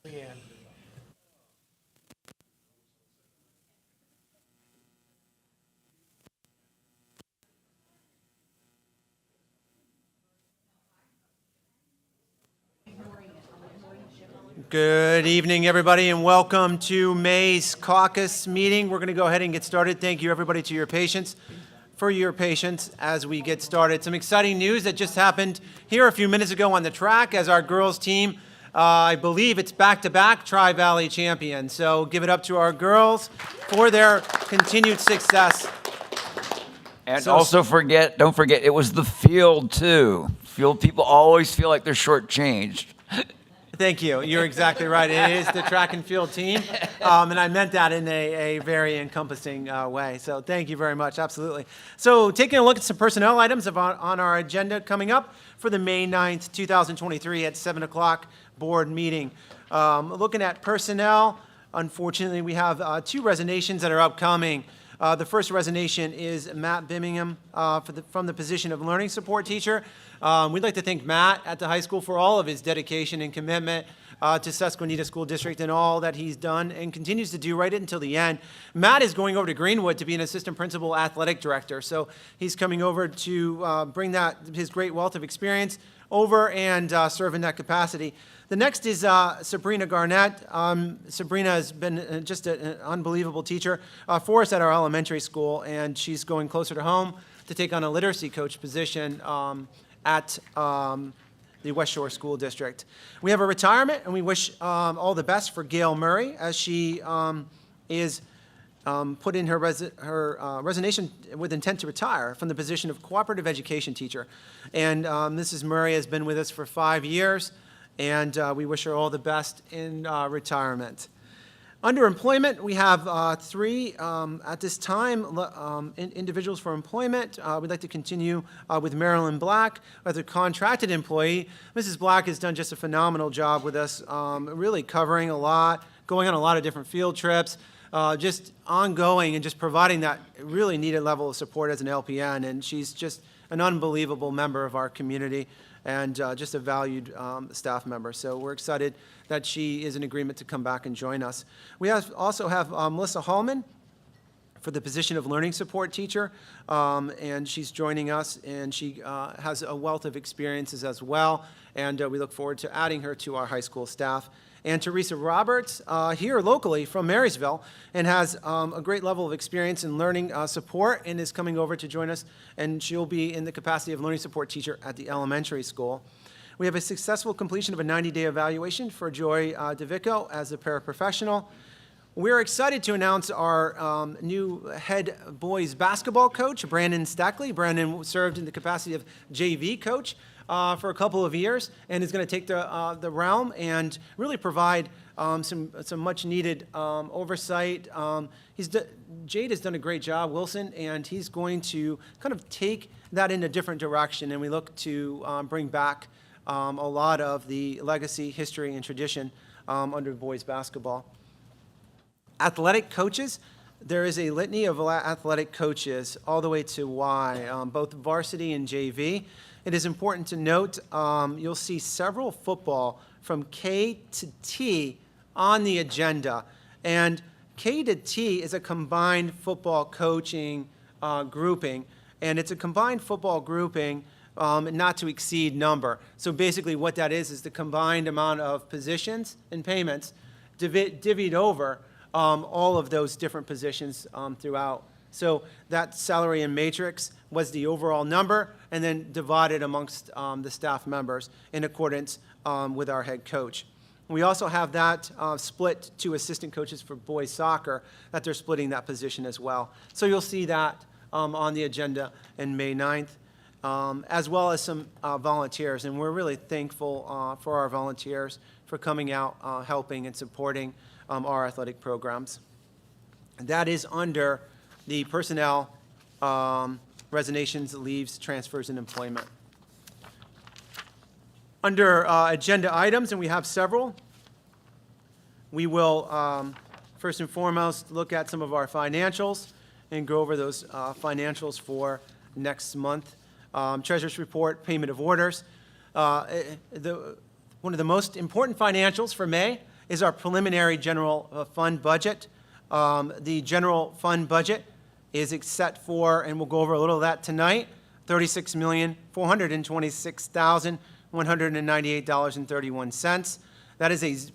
Good evening, everybody, and welcome to May's caucus meeting. We're going to go ahead and get started. Thank you, everybody, for your patience as we get started. Some exciting news that just happened here a few minutes ago on the track as our girls team, I believe it's back-to-back Tri-Valley champions. So give it up to our girls for their continued success. And don't forget, it was the field, too. Field people always feel like they're shortchanged. Thank you. You're exactly right. It is the track and field team, and I meant that in a very encompassing way. So thank you very much. Absolutely. So taking a look at some personnel items on our agenda coming up for the May 9th, 2023 at 7 o'clock board meeting. Looking at personnel, unfortunately, we have two resignations that are upcoming. The first resignation is Matt Birmingham from the position of learning support teacher. We'd like to thank Matt at the high school for all of his dedication and commitment to Susquenita School District and all that he's done and continues to do right until the end. Matt is going over to Greenwood to be an assistant principal athletic director. So he's coming over to bring his great wealth of experience over and serve in that capacity. The next is Sabrina Garnett. Sabrina has been just an unbelievable teacher for us at our elementary school, and she's going closer to home to take on a literacy coach position at the West Shore School District. We have a retirement, and we wish all the best for Gail Murray as she is put in her resignation with intent to retire from the position of cooperative education teacher. And Mrs. Murray has been with us for 5 years, and we wish her all the best in retirement. Under employment, we have three at this time individuals for employment. We'd like to continue with Marilyn Black as a contracted employee. Mrs. Black has done just a phenomenal job with us, really covering a lot, going on a lot of different field trips, just ongoing and just providing that really needed level of support as an LPN. And she's just an unbelievable member of our community and just a valued staff member. So we're excited that she is in agreement to come back and join us. We also have Melissa Hallman for the position of learning support teacher, and she's joining us, and she has a wealth of experiences as well, and we look forward to adding her to our high school staff. And Teresa Roberts, here locally from Marysville, and has a great level of experience in learning support and is coming over to join us, and she'll be in the capacity of learning support teacher at the elementary school. We have a successful completion of a 90-day evaluation for Joy DeVico as a paraprofessional. We're excited to announce our new head boys basketball coach, Brandon Stackley. Brandon served in the capacity of JV coach for a couple of years and is going to take the realm and really provide some much needed oversight. Jade has done a great job, Wilson, and he's going to kind of take that in a different direction, and we look to bring back a lot of the legacy, history, and tradition under boys basketball. Athletic coaches, there is a litany of athletic coaches all the way to Y, both varsity and JV. It is important to note you'll see several football from K to T on the agenda. And K to T is a combined football coaching grouping. And it's a combined football grouping not to exceed number. So basically what that is the combined amount of positions and payments divvied over all of those different positions throughout. So that salary and matrix was the overall number and then divided amongst the staff members in accordance with our head coach. We also have that split to assistant coaches for boys soccer, that they're splitting that position as well. So you'll see that on the agenda in May 9th, as well as some volunteers. And we're really thankful for our volunteers for coming out, helping and supporting our athletic programs. And that is under the personnel, resignations, leaves, transfers, and employment. Under agenda items, and we have several, we will first and foremost look at some of our financials and go over those financials for next month. Treasurer's report, payment of orders. One of the most important financials for May is our preliminary general fund budget. The general fund budget is set for, and we'll go over a little of that tonight, $36,426,198.31. That is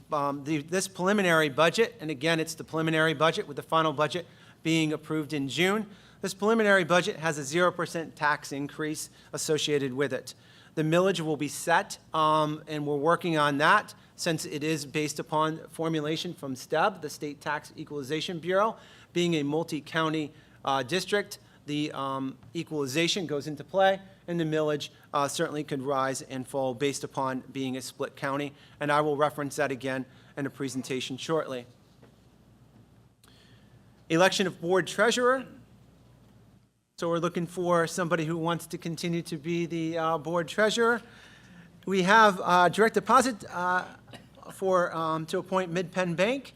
this preliminary budget, and again, it's the preliminary budget with the final budget being approved in June. This preliminary budget has a 0% tax increase associated with it. The millage will be set, and we're working on that since it is based upon formulation from STEB, the State Tax Equalization Bureau. Being a multi-county district, the equalization goes into play, and the millage certainly could rise and fall based upon being a split county, and I will reference that again in a presentation shortly. Election of board treasurer. So we're looking for somebody who wants to continue to be the board treasurer. We have direct deposit to appoint Mid-Penn Bank.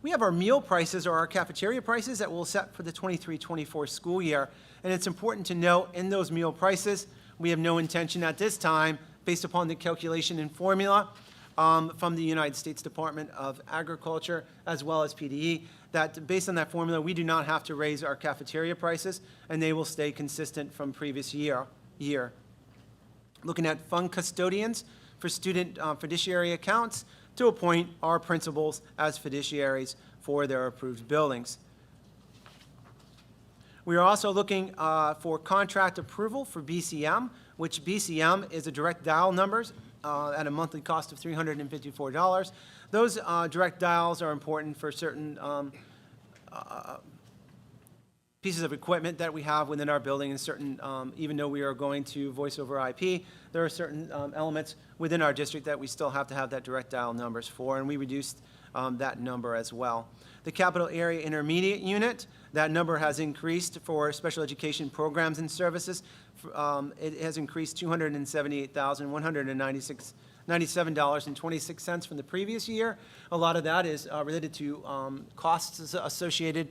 We have our meal prices or our cafeteria prices that we'll set for the 23-24 school year. And it's important to note in those meal prices, we have no intention at this time, based upon the calculation and formula from the United States Department of Agriculture as well as PDE, that based on that formula, we do not have to raise our cafeteria prices, and they will stay consistent from previous year. Looking at fund custodians for student fiduciary accounts to appoint our principals as fiduciaries for their approved buildings. We are also looking for contract approval for BCM, which BCM is a direct dial numbers at a monthly cost of $354. Those direct dials are important for certain pieces of equipment that we have within our building, and certain, even though we are going to voice over IP, there are certain elements within our district that we still have to have that direct dial numbers for, and we reduced that number as well. The capital area intermediate unit, that number has increased for special education programs and services. It has increased $278,197.26 from the previous year. A lot of that is related to costs associated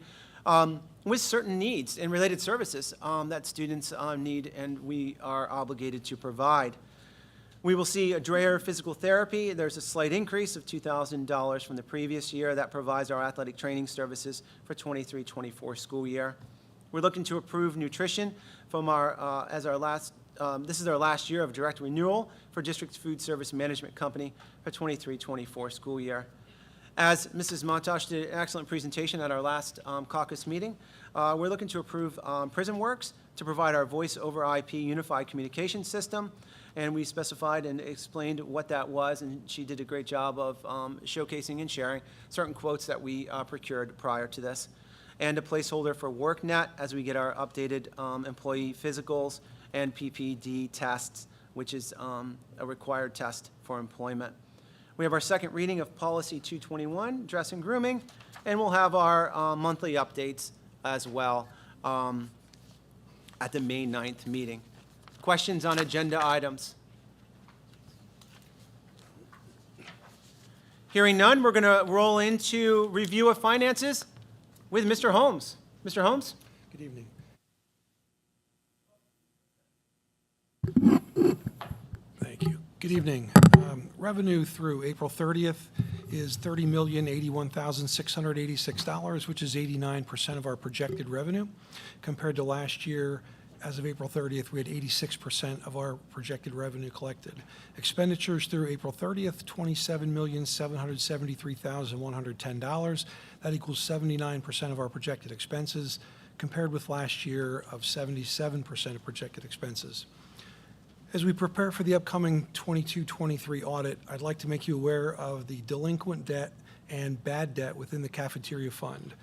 with certain needs and related services that students need and we are obligated to provide. We will see a Dreher physical therapy. There's a slight increase of $2,000 from the previous year. That provides our athletic training services for 23-24 school year. We're looking to approve nutrition from our, this is our last year of direct renewal for District Food Service Management Company for 23-24 school year. As Mrs. Montosh did an excellent presentation at our last caucus meeting, we're looking to approve Prison Works to provide our voice over IP unified communication system. And we specified and explained what that was, and she did a great job of showcasing and sharing certain quotes that we procured prior to this. And a placeholder for WorkNet as we get our updated employee physicals and PPD tests, which is a required test for employment. We have our second reading of Policy 221, Dress and Grooming, and we'll have our monthly updates as well at the May 9th meeting. Questions on agenda items? Hearing none, we're going to roll into review of finances with Mr. Holmes. Mr. Holmes? Good evening. Thank you. Good evening. Revenue through April 30th is $30,081,686, which is 89% of our projected revenue. Compared to last year, as of April 30th, we had 86% of our projected revenue collected. Expenditures through April 30th, $27,773,110. That equals 79% of our projected expenses, compared with last year of 77% of projected expenses. As we prepare for the upcoming 22-23 audit, I'd like to make you aware of the delinquent debt and bad debt within the cafeteria fund.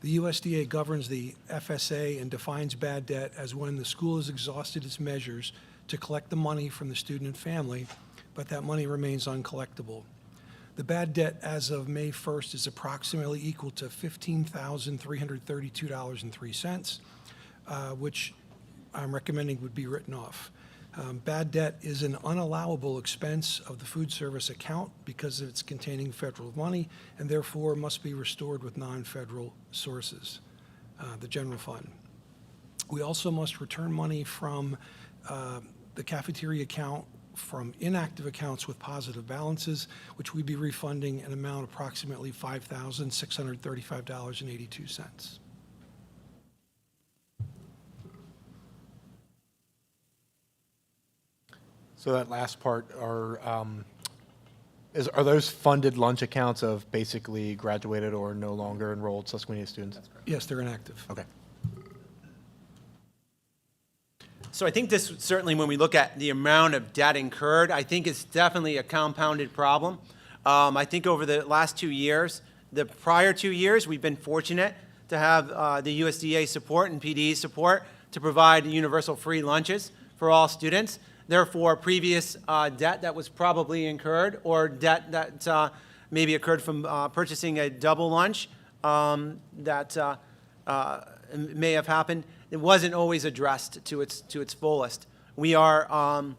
The USDA governs the FSA and defines bad debt as when the school has exhausted its measures to collect the money from the student and family, but that money remains uncollectible. The bad debt as of May 1st is approximately equal to $15,332.03, which I'm recommending would be written off. Bad debt is an unallowable expense of the food service account because it's containing federal money and therefore must be restored with non-federal sources, the general fund. We also must return money from the cafeteria account from inactive accounts with positive balances, which we'd be refunding an amount approximately $5,635.82. So that last part are those funded lunch accounts of basically graduated or no longer enrolled Susquenita students? Yes, they're inactive. Okay. So I think this, certainly when we look at the amount of debt incurred, I think it's definitely a compounded problem. I think over the last 2 years, the prior 2 years, we've been fortunate to have the USDA support and PD support to provide universal free lunches for all students. Therefore, previous debt that was probably incurred or debt that maybe occurred from purchasing a double lunch that may have happened, it wasn't always addressed to its fullest. We are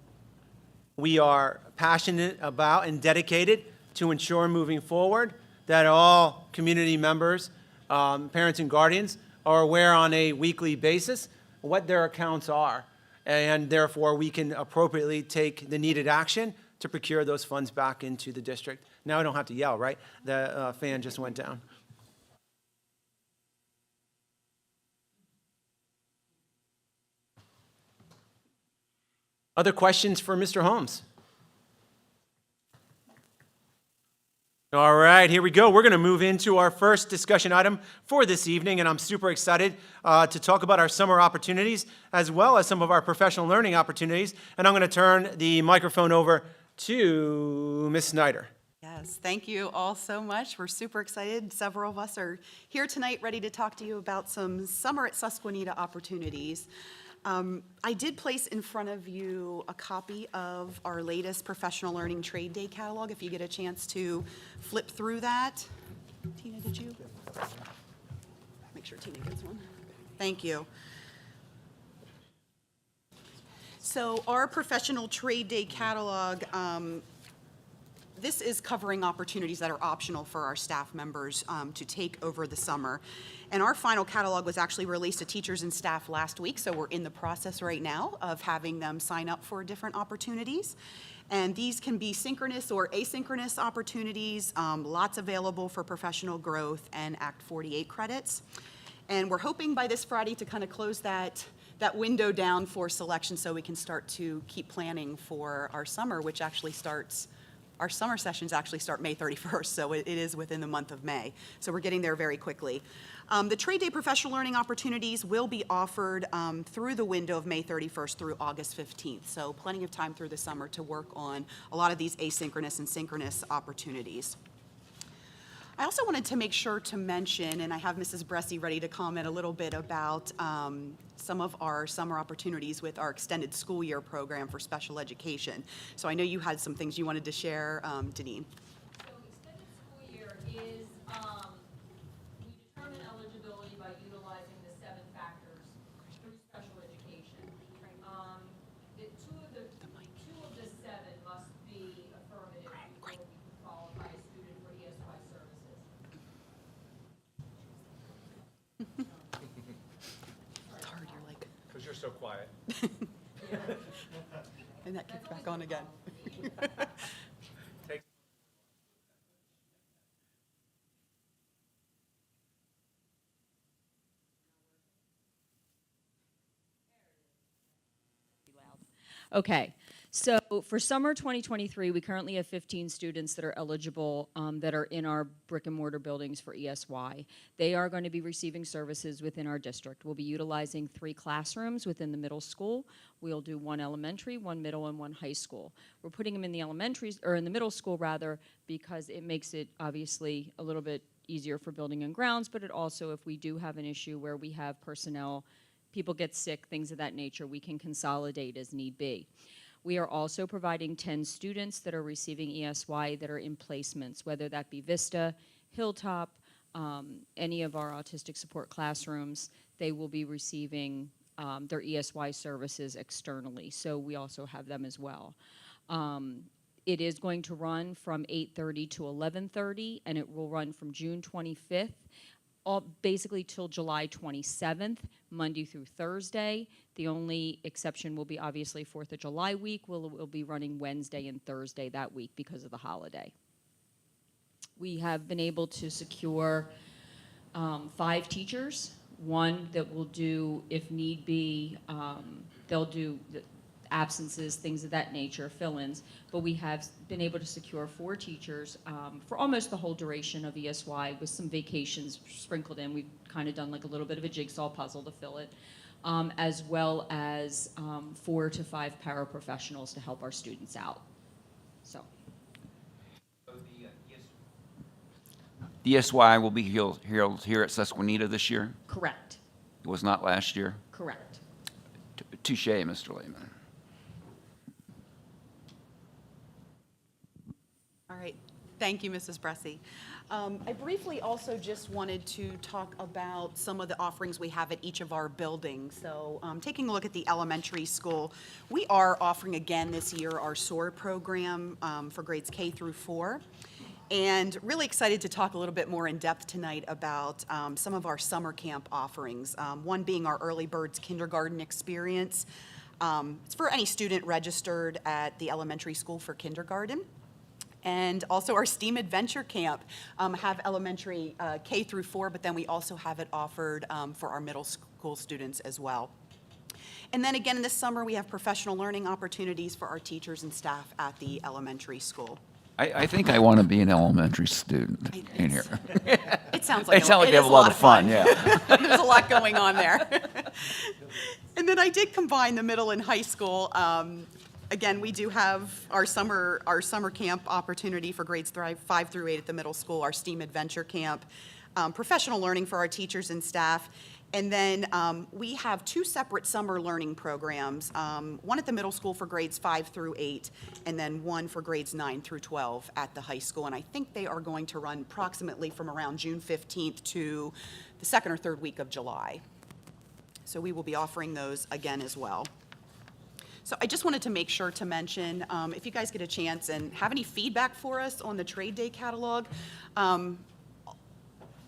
passionate about and dedicated to ensure moving forward that all community members, parents and guardians, are aware on a weekly basis what their accounts are, and therefore we can appropriately take the needed action to procure those funds back into the district. Now I don't have to yell, right? The fan just went down. Other questions for Mr. Holmes? All right, here we go. We're going to move into our first discussion item for this evening, and I'm super excited to talk about our summer opportunities as well as some of our professional learning opportunities. And I'm going to turn the microphone over to Ms. Snyder. Yes, thank you all so much. We're super excited. Several of us are here tonight ready to talk to you about some summer at Susquenita opportunities. I did place in front of you a copy of our latest Professional Learning Trade Day catalog, if you get a chance to flip through that. Tina, did you? Make sure Tina gets one. Thank you. So our Professional Trade Day catalog, this is covering opportunities that are optional for our staff members to take over the summer. And our final catalog was actually released to teachers and staff last week, so we're in the process right now of having them sign up for different opportunities. And these can be synchronous or asynchronous opportunities, lots available for professional growth and Act 48 credits. And we're hoping by this Friday to kind of close that window down for selection so we can start to keep planning for our summer, which actually starts. Our summer sessions actually start May 31st, so it is within the month of May. So we're getting there very quickly. The Trade Day professional learning opportunities will be offered through the window of May 31st through August 15th. So plenty of time through the summer to work on a lot of these asynchronous and synchronous opportunities. I also wanted to make sure to mention, and I have Mrs. Bressi ready to comment a little bit about some of our summer opportunities with our extended school year program for special education. So I know you had some things you wanted to share, Deneen. So extended school year is, we determine eligibility by utilizing the 7 factors through special education. Two of the 7 must be affirmative before we can qualify a student for ESY services. It's hard, you're like, Because you're so quiet. and that kicks back on again. Okay, so for summer 2023, we currently have 15 students that are eligible that are in our brick and mortar buildings for ESY. They are going to be receiving services within our district. We'll be utilizing 3 classrooms within the middle school. We'll do 1 elementary, 1 middle, and 1 high school. We're putting them in the elementaries, or in the middle school rather, because it makes it obviously a little bit easier for building and grounds, but it also, if we do have an issue where we have personnel, people get sick, things of that nature, we can consolidate as need be. We are also providing 10 students that are receiving ESY that are in placements, whether that be Vista, Hilltop, any of our autistic support classrooms. They will be receiving their ESY services externally, so we also have them as well. It is going to run from 8:30 to 11:30, and it will run from June 25th basically till July 27th, Monday through Thursday. The only exception will be obviously 4th of July week. We'll be running Wednesday and Thursday that week because of the holiday. We have been able to secure 5 teachers, one that will do, if need be, they'll do absences, things of that nature, fill-ins, but we have been able to secure 4 teachers for almost the whole duration of ESY with some vacations sprinkled in. We've kind of done like a little bit of a jigsaw puzzle to fill it, as well as 4 to 5 paraprofessionals to help our students out. So. The ESY will be held here at Susquenita this year. Correct, It was not last year. correct. Touche, Mr. Lehman. All right, thank you, Mrs. Bressi. I briefly also just wanted to talk about some of the offerings we have at each of our buildings. So taking a look at the elementary school, we are offering again this year our SOAR program for grades K through 4. And really excited to talk a little bit more in depth tonight about some of our summer camp offerings. One being our Early Birds Kindergarten experience. It's for any student registered at the elementary school for kindergarten. And also our STEAM Adventure Camp have elementary K through 4, but then we also have it offered for our middle school students as well. And then again in the summer, we have professional learning opportunities for our teachers and staff at the elementary school. I think I want to be an elementary student in here. It sounds like They sound like they have a lot of fun, yeah. There's a lot going on there. And then I did combine the middle and high school. Again, we do have our summer camp opportunity for grades 5 through 8 at the middle school, our STEAM Adventure Camp, professional learning for our teachers and staff. And then we have 2 separate summer learning programs, one at the middle school for grades 5 through 8, and then one for grades 9 through 12 at the high school. And I think they are going to run approximately from around June 15th to the 2nd or 3rd week of July. So we will be offering those again as well. So I just wanted to make sure to mention, if you guys get a chance and have any feedback for us on the Trade Day catalog,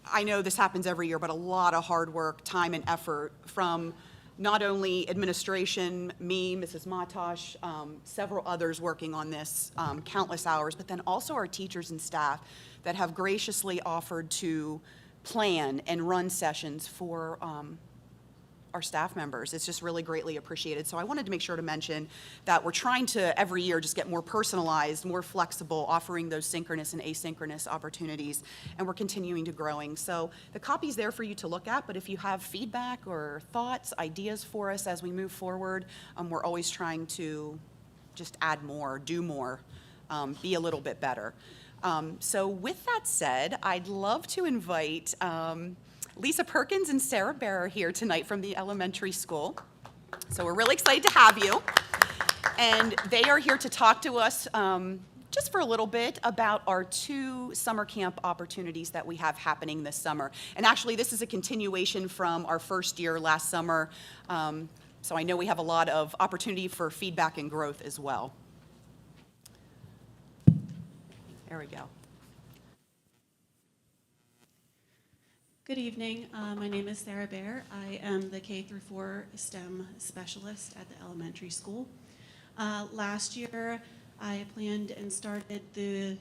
I know this happens every year, but a lot of hard work, time, and effort from not only administration, me, Mrs. Matosh, several others working on this, countless hours, but then also our teachers and staff that have graciously offered to plan and run sessions for our staff members. It's just really greatly appreciated. So I wanted to make sure to mention that we're trying to every year just get more personalized, more flexible, offering those synchronous and asynchronous opportunities, and we're continuing to growing. So the copy's there for you to look at, but if you have feedback or thoughts, ideas for us as we move forward, we're always trying to just add more, do more, be a little bit better. So with that said, I'd love to invite Lisa Perkins and Sarah Bear here tonight from the elementary school. So we're really excited to have you. And they are here to talk to us just for a little bit about our 2 summer camp opportunities that we have happening this summer. And actually, this is a continuation from our first year last summer. So I know we have a lot of opportunity for feedback and growth as well. There we go. Good evening. My name is Sarah Bear. I am the K through 4 STEM specialist at the elementary school. Last year, I planned and started the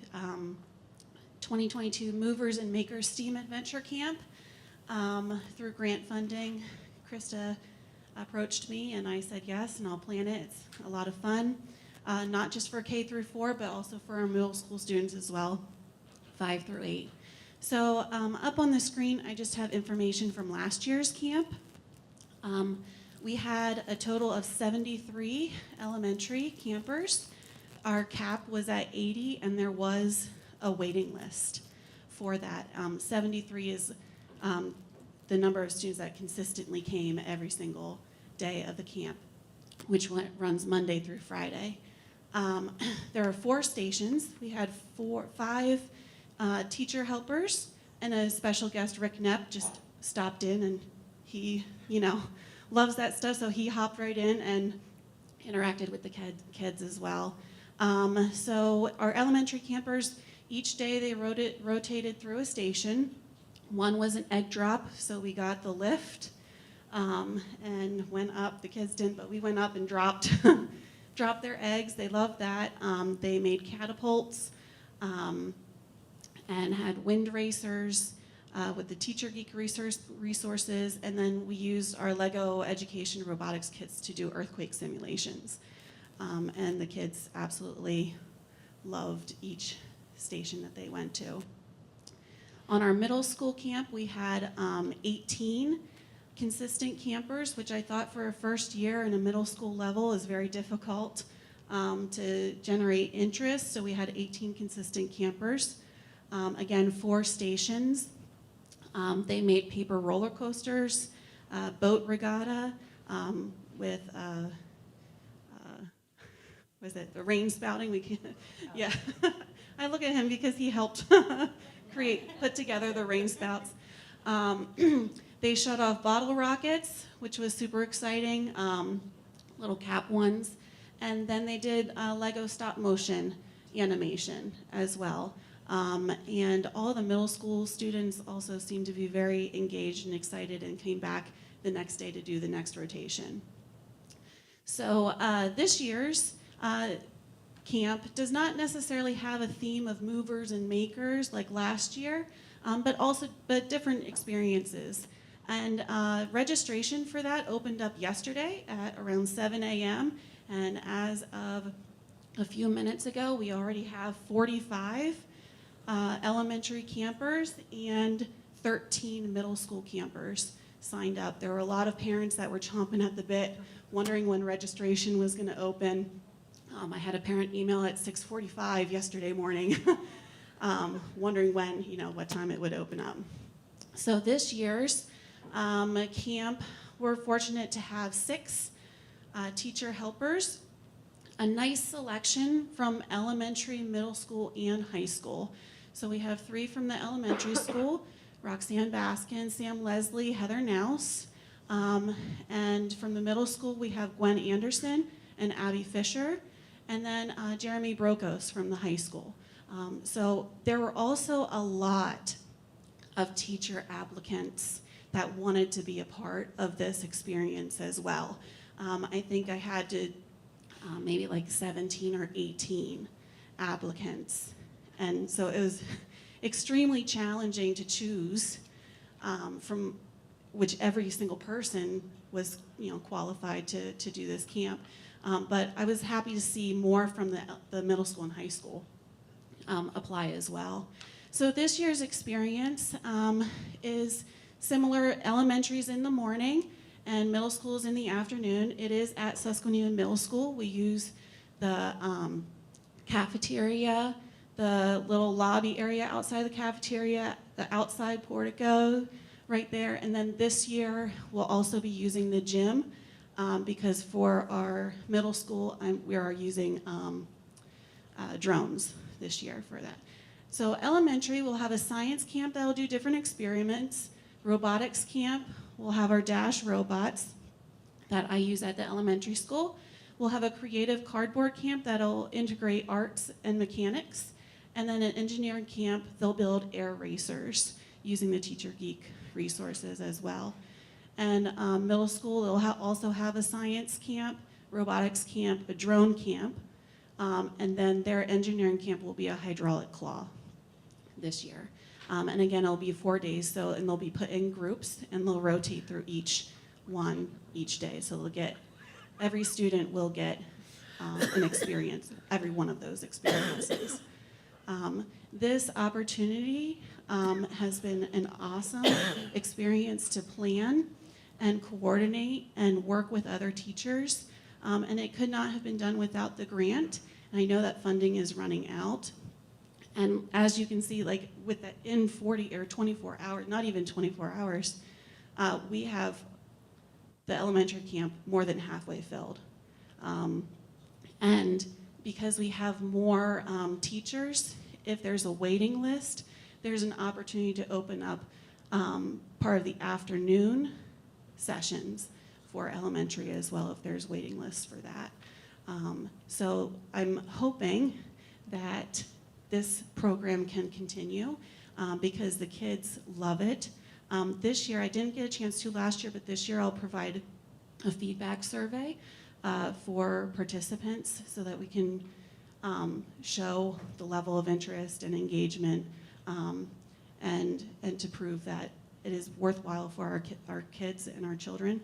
2022 Movers and Makers STEAM Adventure Camp through grant funding. Krista approached me and I said yes, and I'll plan it. It's a lot of fun, not just for K through 4, but also for our middle school students as well, 5 through 8. So up on the screen, I just have information from last year's camp. We had a total of 73 elementary campers. Our cap was at 80, and there was a waiting list for that. 73 is the number of students that consistently came every single day of the camp, which runs Monday through Friday. There are 4 stations. We had 5 teacher helpers, and a special guest, Rick Knepp, just stopped in, and he, loves that stuff, so he hopped right in and interacted with the kids as well. So our elementary campers, each day they rotated through a station. One was an egg drop, so we got the lift and went up. The kids didn't, but we went up and dropped dropped their eggs. They loved that. They made catapults and had wind racers with the Teacher Geek resources, and then we used our Lego education robotics kits to do earthquake simulations. And the kids absolutely loved each station that they went to. On our middle school camp, we had 18 consistent campers, which I thought for a first year in a middle school level is very difficult to generate interest. So we had 18 consistent campers. Again, 4 stations. They made paper roller coasters, boat regatta with was it the rain spouting? We can, yeah. I look at him because he helped put together the rain spouts. They shut off bottle rockets, which was super exciting, little cap ones. And then they did Lego stop motion animation as well. And all the middle school students also seemed to be very engaged and excited and came back the next day to do the next rotation. So this year's camp does not necessarily have a theme of movers and makers like last year, but different experiences. And registration for that opened up yesterday at around 7 a.m. And as of a few minutes ago, we already have 45 elementary campers and 13 middle school campers signed up. There were a lot of parents that were chomping at the bit, wondering when registration was going to open. I had a parent email at 6:45 yesterday morning, wondering when, what time it would open up. So this year's camp, we're fortunate to have 6 teacher helpers, a nice selection from elementary, middle school, and high school. So we have 3 from the elementary school, Roxanne Baskin, Sam Leslie, Heather Nouse. And from the middle school, we have Gwen Anderson and Abby Fisher. And then Jeremy Brokos from the high school. So there were also a lot of teacher applicants that wanted to be a part of this experience as well. I think I had to maybe like 17 or 18 applicants. And so it was extremely challenging to choose from which every single person was qualified to do this camp. But I was happy to see more from the middle school and high school apply as well. So this year's experience is similar. Elementary's in the morning and middle school's in the afternoon. It is at Susquenita Middle School. We use the cafeteria, the little lobby area outside the cafeteria, the outside portico right there. And then this year we'll also be using the gym. Because for our middle school, we are using drones this year for that. So elementary, we'll have a science camp that will do different experiments. Robotics camp, we'll have our Dash robots that I use at the elementary school. We'll have a creative cardboard camp that'll integrate arts and mechanics. And then an engineering camp, they'll build air racers using the Teacher Geek resources as well. And middle school, they'll also have a science camp, robotics camp, a drone camp, and then their engineering camp will be a hydraulic claw this year. And again, it'll be 4 days, and they'll be put in groups, and they'll rotate through each one each day. So every student will get an experience, every one of those experiences. This opportunity has been an awesome experience to plan and coordinate and work with other teachers. And it could not have been done without the grant. And I know that funding is running out. And as you can see, like with that in 40 or 24 hours, not even 24 hours, we have the elementary camp more than halfway filled. And because we have more teachers, if there's a waiting list, there's an opportunity to open up part of the afternoon sessions for elementary as well if there's waiting lists for that. So I'm hoping that this program can continue because the kids love it. This year, I didn't get a chance to last year, but this year I'll provide a feedback survey for participants so that we can show the level of interest and engagement and to prove that it is worthwhile for our kids and our children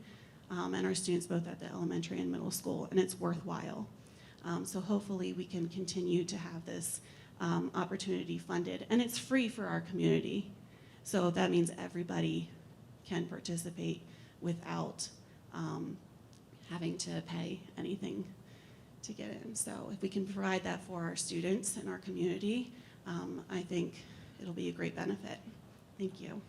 and our students both at the elementary and middle school, and it's worthwhile. So hopefully we can continue to have this opportunity funded, and it's free for our community. So that means everybody can participate without having to pay anything to get in. So if we can provide that for our students and our community, I think it'll be a great benefit. Thank you.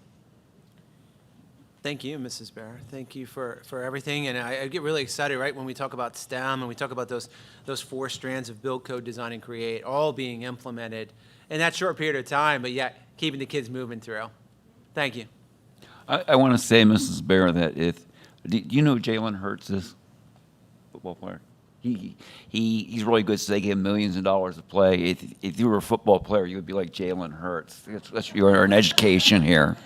Thank you, Mrs. Bear. Thank you for everything. And I get really excited, right, when we talk about STEM and we talk about those 4 strands of build, code, design, and create all being implemented in that short period of time, but yet keeping the kids moving through. Thank you. I want to say, Mrs. Bear, that do you know who Jalen Hurts is? Football player. He's really good, so they give him millions of dollars to play. If you were a football player, you would be like Jalen Hurts. That's you're an education here.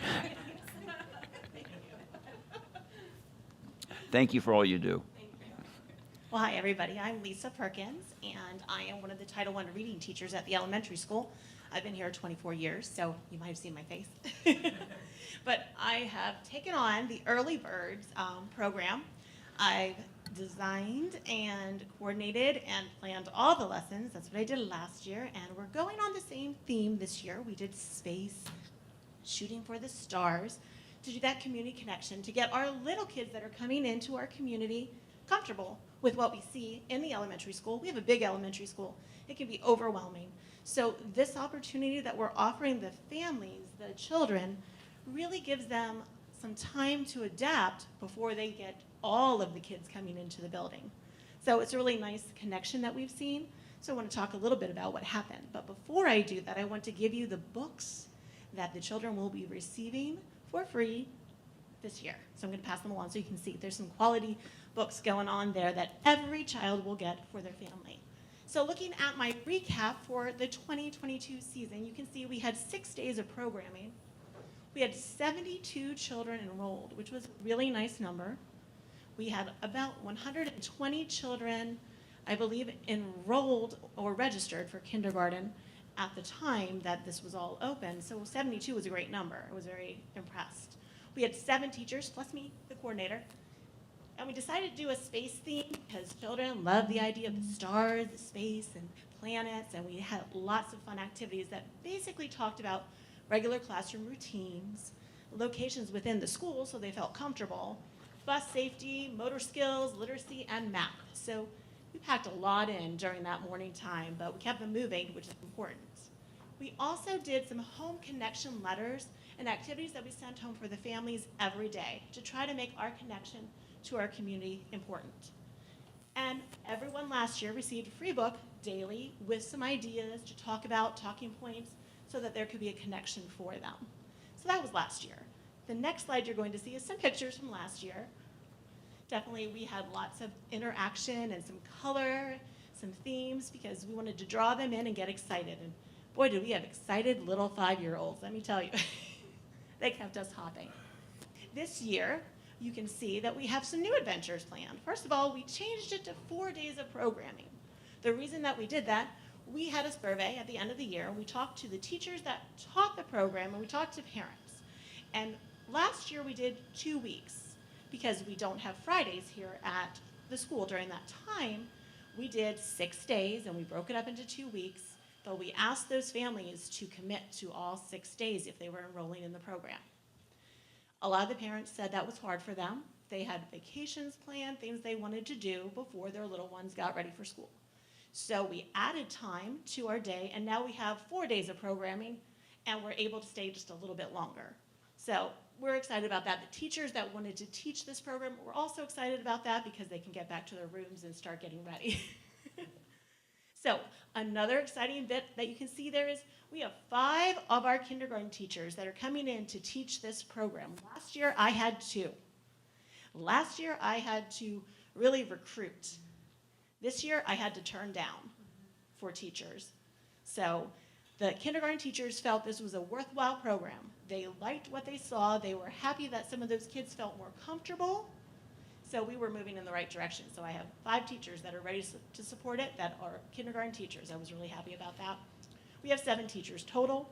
Thank you for all you do. Well, hi, everybody. I'm Lisa Perkins, and I am one of the Title I reading teachers at the elementary school. I've been here 24 years, so you might have seen my face. But I have taken on the Early Birds program. I've designed and coordinated and planned all the lessons. That's what I did last year, and we're going on the same theme this year. We did space, shooting for the stars, to do that community connection, to get our little kids that are coming into our community comfortable with what we see in the elementary school. We have a big elementary school. It can be overwhelming. So this opportunity that we're offering the families, the children, really gives them some time to adapt before they get all of the kids coming into the building. So it's a really nice connection that we've seen. So I want to talk a little bit about what happened. But before I do that, I want to give you the books that the children will be receiving for free this year. So I'm going to pass them along so you can see. There's some quality books going on there that every child will get for their family. So looking at my recap for the 2022 season, you can see we had 6 days of programming. We had 72 children enrolled, which was a really nice number. We had about 120 children, I believe, enrolled or registered for kindergarten at the time that this was all open. So 72 was a great number. I was very impressed. We had 7 teachers, plus me, the coordinator. And we decided to do a space theme because children love the idea of the stars, the space, and planets. And we had lots of fun activities that basically talked about regular classroom routines, locations within the school so they felt comfortable, bus safety, motor skills, literacy, and math. So we packed a lot in during that morning time, but we kept them moving, which is important. We also did some home connection letters and activities that we sent home for the families every day to try to make our connection to our community important. And everyone last year received a free book daily with some ideas to talk about, talking points, so that there could be a connection for them. So that was last year. The next slide you're going to see is some pictures from last year. Definitely we had lots of interaction and some color, some themes, because we wanted to draw them in and get excited. And boy, did we have excited little 5-year-olds, let me tell you. They kept us hopping. This year, you can see that we have some new adventures planned. First of all, we changed it to 4 days of programming. The reason that we did that, we had a survey at the end of the year, and we talked to the teachers that taught the program, and we talked to parents. And last year we did 2 weeks. Because we don't have Fridays here at the school during that time, we did 6 days and we broke it up into 2 weeks, but we asked those families to commit to all 6 days if they were enrolling in the program. A lot of the parents said that was hard for them. They had vacations planned, things they wanted to do before their little ones got ready for school. So we added time to our day, and now we have 4 days of programming, and we're able to stay just a little bit longer. So we're excited about that. The teachers that wanted to teach this program were also excited about that because they can get back to their rooms and start getting ready. So another exciting bit that you can see there is we have 5 of our kindergarten teachers that are coming in to teach this program. Last year I had 2. Last year I had to really recruit. This year I had to turn down for teachers. So The kindergarten teachers felt this was a worthwhile program. They liked what they saw. They were happy that some of those kids felt more comfortable. So we were moving in the right direction. So I have 5 teachers that are ready to support it that are kindergarten teachers. I was really happy about that. We have 7 teachers total,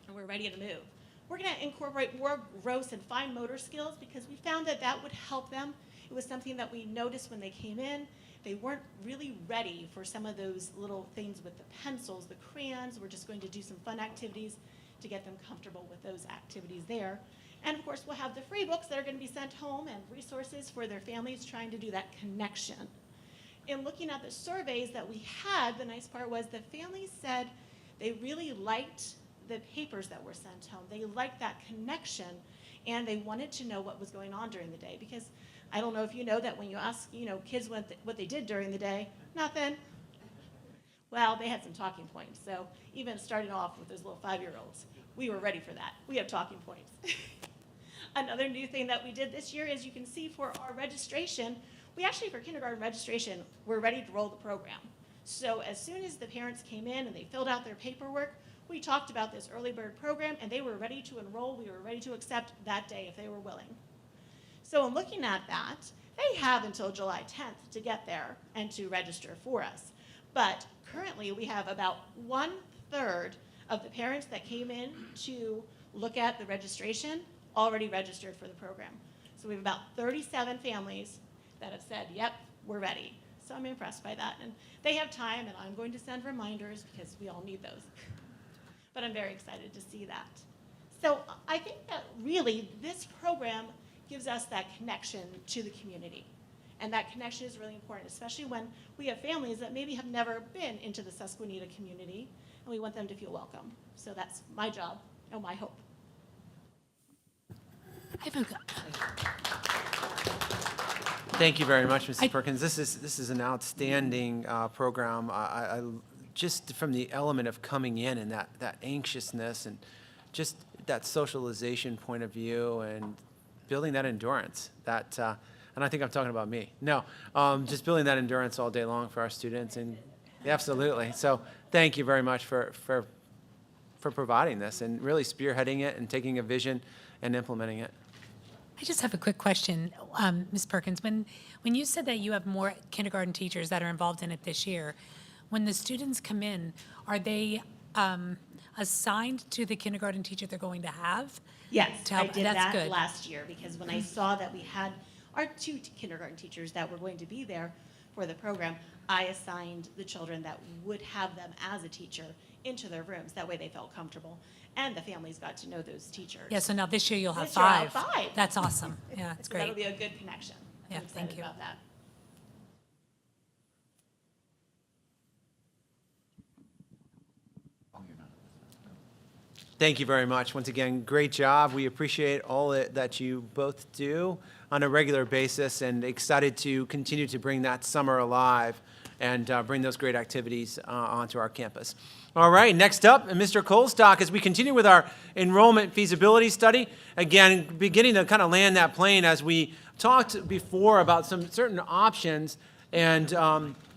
and we're ready to move. We're going to incorporate more gross and fine motor skills because we found that that would help them. It was something that we noticed when they came in. They weren't really ready for some of those little things with the pencils, the crayons. We're just going to do some fun activities to get them comfortable with those activities there. And of course, we'll have the free books that are going to be sent home and resources for their families trying to do that connection. In looking at the surveys that we had, the nice part was the families said they really liked the papers that were sent home. They liked that connection, and they wanted to know what was going on during the day. Because I don't know if you know that when you ask, kids what they did during the day, nothing. Well, they had some talking points. So even starting off with those little 5-year-olds, we were ready for that. We have talking points. Another new thing that we did this year is you can see for our registration, we actually, for kindergarten registration, we're ready to roll the program. So as soon as the parents came in and they filled out their paperwork, we talked about this early bird program, and they were ready to enroll. We were ready to accept that day if they were willing. So in looking at that, they have until July 10th to get there and to register for us. But currently, we have about 1/3 of the parents that came in to look at the registration already registered for the program. So we have about 37 families that have said, yep, we're ready. So I'm impressed by that. And they have time, and I'm going to send reminders because we all need those. But I'm very excited to see that. So I think that really this program gives us that connection to the community. And that connection is really important, especially when we have families that maybe have never been into the Susquenita community, and we want them to feel welcome. So that's my job and my hope. Thank you very much, Mrs. Perkins. This is an outstanding program. I just from the element of coming in and that anxiousness and just that socialization point of view and building that endurance. And I think I'm talking about me. No, just building that endurance all day long for our students, and absolutely. So thank you very much for providing this and really spearheading it and taking a vision and implementing it. I just have a quick question, Ms. Perkins. When you said that you have more kindergarten teachers that are involved in it this year, when the students come in, are they assigned to the kindergarten teacher they're going to have? Yes, To I help- did that's that good. last year because when I saw that we had our 2 kindergarten teachers that were going to be there for the program, I assigned the children that would have them as a teacher into their rooms. That way they felt comfortable, and the families got to know those teachers. Yeah, so now this year you'll have This year I'll 5. have 5. That's awesome. Yeah, it's So that'll great. be a good connection. Yeah, I'm thank excited you. about that. Thank you very much. Once again, great job. We appreciate all that you both do on a regular basis, and excited to continue to bring that summer alive and bring those great activities onto our campus. All right, next up, Mr. Colstock, as we continue with our enrollment feasibility study. Again, beginning to kind of land that plane as we talked before about some certain options and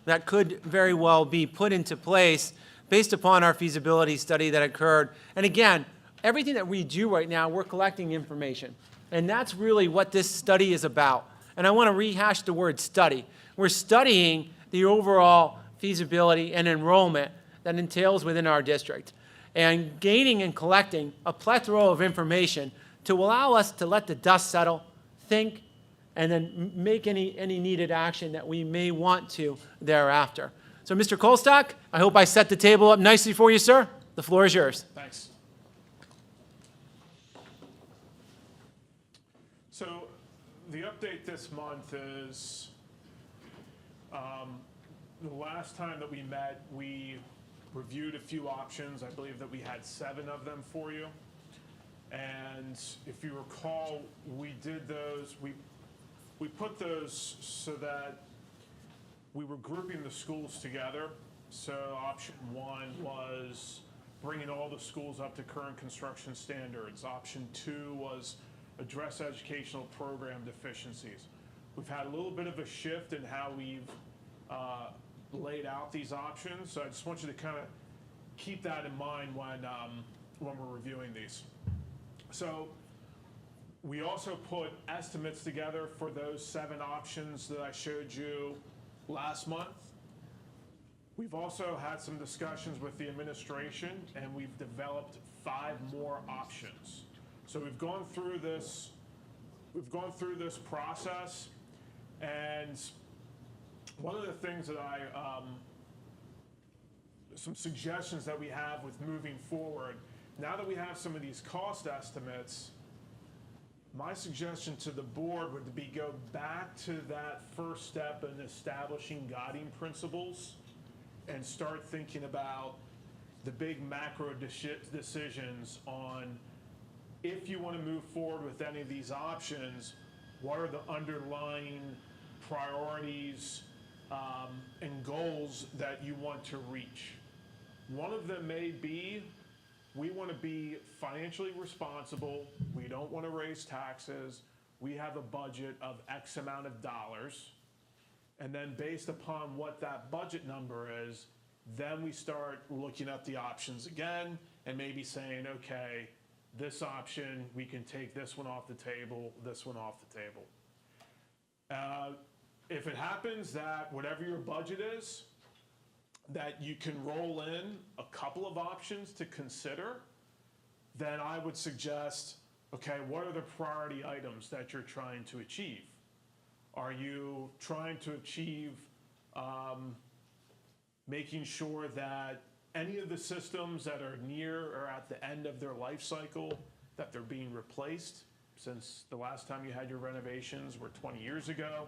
that could very well be put into place based upon our feasibility study that occurred. And again, everything that we do right now, we're collecting information. And that's really what this study is about. And I want to rehash the word study. We're studying the overall feasibility and enrollment that entails within our district, and gaining and collecting a plethora of information to allow us to let the dust settle, think, and then make any needed action that we may want to thereafter. So, Mr. Colstock, I hope I set the table up nicely for you, sir. The floor is yours. Thanks. So the update this month is the last time that we met, we reviewed a few options. I believe that we had 7 of them for you. And if you recall, we did those, we put those so that we were grouping the schools together. So option 1 was bringing all the schools up to current construction standards. Option 2 was address educational program deficiencies. We've had a little bit of a shift in how we've laid out these options. So I just want you to kind of keep that in mind when we're reviewing these. So we also put estimates together for those 7 options that I showed you last month. We've also had some discussions with the administration, and we've developed 5 more options. So we've gone through this process, and one of the things that some suggestions that we have with moving forward, now that we have some of these cost estimates, my suggestion to the board would be go back to that first step in establishing guiding principles and start thinking about the big macro decisions on if you want to move forward with any of these options, what are the underlying priorities and goals that you want to reach. One of them may be, we want to be financially responsible, we don't want to raise taxes, we have a budget of X amount of dollars, and then based upon what that budget number is, then we start looking at the options again and maybe saying, okay, this option, we can take this one off the table, this one off the table. If it happens that whatever your budget is, that you can roll in a couple of options to consider, then I would suggest, okay, what are the priority items that you're trying to achieve? Are you trying to achieve making sure that any of the systems that are near or at the end of their life cycle, that they're being replaced, since the last time you had your renovations were 20 years ago?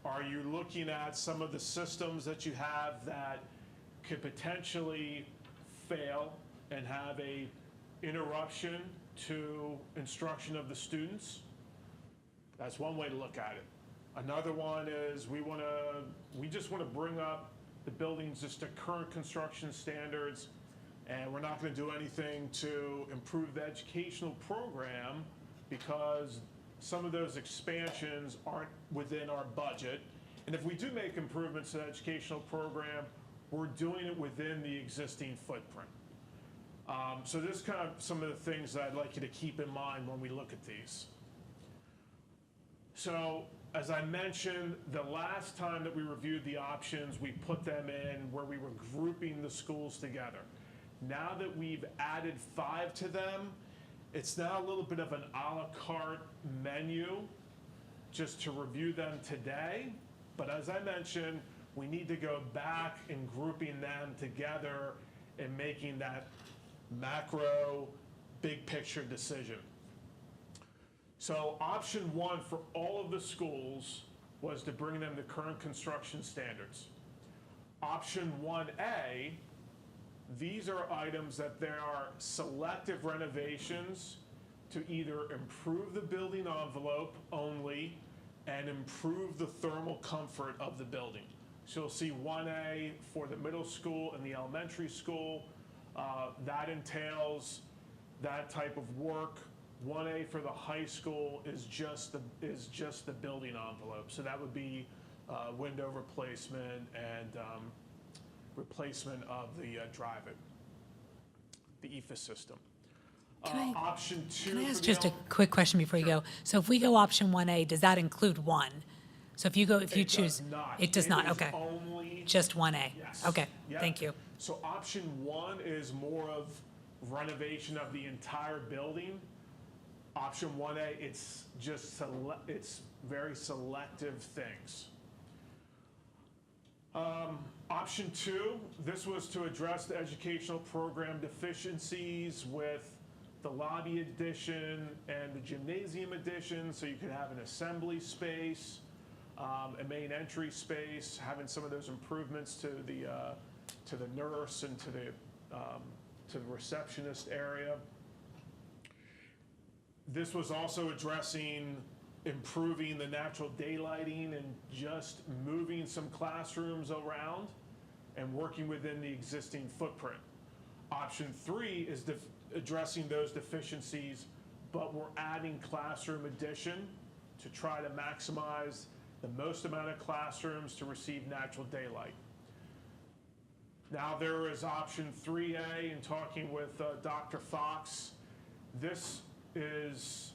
Are you looking at some of the systems that you have that could potentially fail and have a interruption to instruction of the students? That's one way to look at it. Another one is we just want to bring up the buildings just to current construction standards, and we're not going to do anything to improve the educational program because some of those expansions aren't within our budget. And if we do make improvements to the educational program, we're doing it within the existing footprint. So this is kind of some of the things that I'd like you to keep in mind when we look at these. So as I mentioned, the last time that we reviewed the options, we put them in where we were grouping the schools together. Now that we've added 5 to them, it's now a little bit of an a la carte menu just to review them today. But as I mentioned, we need to go back and grouping them together and making that macro big picture decision. So option 1 for all of the schools was to bring them to current construction standards. Option 1A, these are items that there are selective renovations to either improve the building envelope only and improve the thermal comfort of the building. So you'll see 1A for the middle school and the elementary school. That entails that type of work. 1A for the high school is just the building envelope. So that would be window replacement and replacement of the drive-in, the EFIS system. Option 2. Can I ask just a quick question before you go? So if we go option 1A, does that include 1? So if you choose, it does not, okay. Only Just 1A? Yes. Okay, Yep. thank you. So option 1 is more of renovation of the entire building. Option 1A, it's it's very selective things. Option 2, this was to address the educational program deficiencies with the lobby addition and the gymnasium addition, so you could have an assembly space, a main entry space, having some of those improvements to the nurse and to the receptionist area. This was also addressing improving the natural daylighting and just moving some classrooms around and working within the existing footprint. Option 3 is addressing those deficiencies, but we're adding classroom addition to try to maximize the most amount of classrooms to receive natural daylight. Now, there is option 3A in talking with Dr. Fox. This does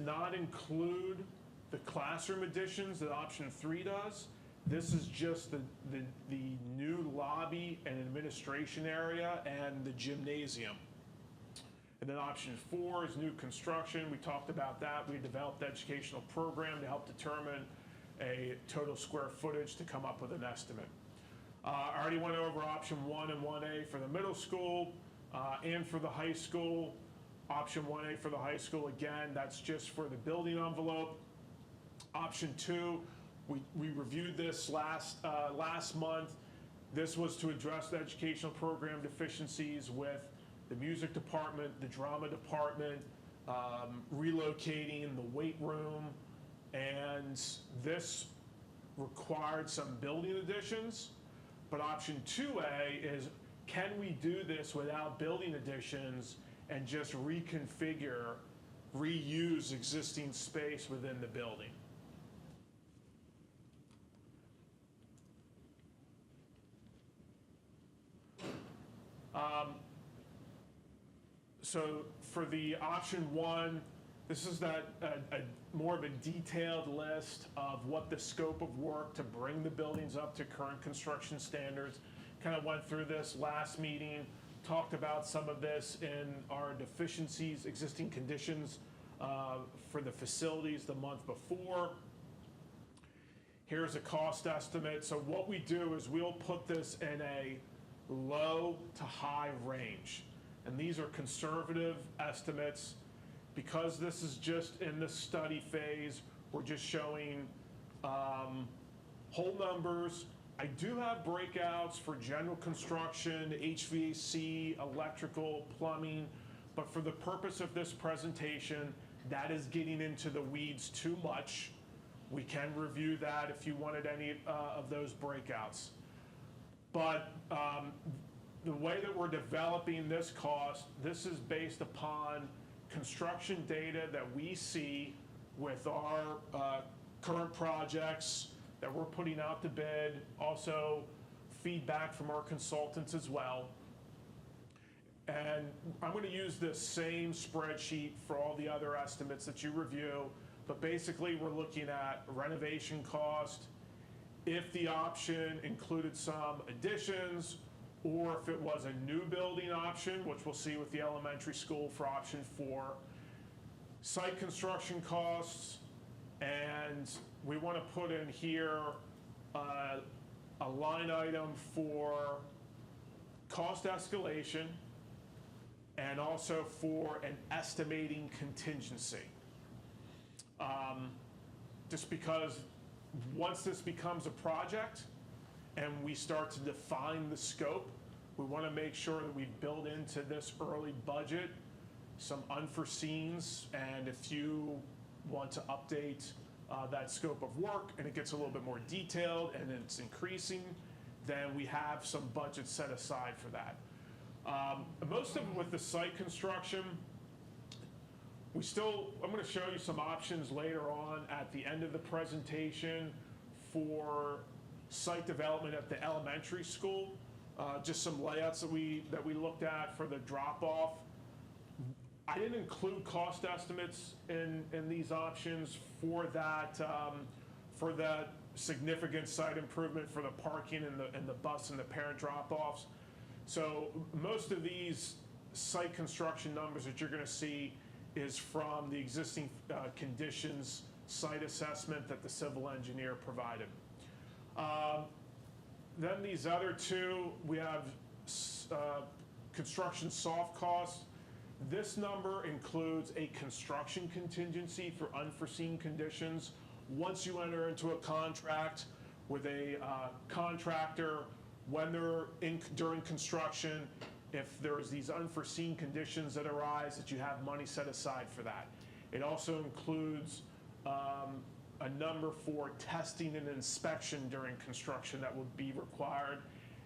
not include the classroom additions that option 3 does. This is just the new lobby and administration area and the gymnasium. And then option 4 is new construction. We talked about that. We developed the educational program to help determine a total square footage to come up with an estimate. I already went over option 1 and 1A for the middle school and for the high school. Option 1A for the high school, again, that's just for the building envelope. Option 2, we reviewed this last month. This was to address the educational program deficiencies with the music department, the drama department, relocating the weight room, and this required some building additions. But option 2A is, can we do this without building additions and just reconfigure, reuse existing space within the building? So for the option 1, this is more of a detailed list of what the scope of work to bring the buildings up to current construction standards. Kind of went through this last meeting, talked about some of this in our deficiencies, existing conditions for the facilities the month before. Here's a cost estimate. So what we do is we'll put this in a low to high range. And these are conservative estimates. Because this is just in the study phase, we're just showing whole numbers. I do have breakouts for general construction, HVAC, electrical, plumbing, but for the purpose of this presentation, that is getting into the weeds too much. We can review that if you wanted any of those breakouts. But the way that we're developing this cost, this is based upon construction data that we see with our current projects that we're putting out to bid, also feedback from our consultants as well. And I'm going to use this same spreadsheet for all the other estimates that you review, but basically we're looking at renovation cost, if the option included some additions, or if it was a new building option, which we'll see with the elementary school for option 4, site construction costs, and we want to put in here a line item for cost escalation and also for an estimating contingency. Just because once this becomes a project, and we start to define the scope, we want to make sure that we build into this early budget some unforeseens, and if you want to update that scope of work and it gets a little bit more detailed and it's increasing, then we have some budget set aside for that. Most of it with the site construction, I'm going to show you some options later on at the end of the presentation for site development at the elementary school, just some layouts that we looked at for the drop-off. I didn't include cost estimates in these options for that significant site improvement for the parking and the bus and the parent drop-offs. So most of these site construction numbers that you're going to see is from the existing conditions site assessment that the civil engineer provided. Then these other two, we have construction soft costs. This number includes a construction contingency for unforeseen conditions. Once you enter into a contract with a contractor, when they're during construction, if there's these unforeseen conditions that arise, that you have money set aside for that. It also includes a number for testing and inspection during construction that would be required,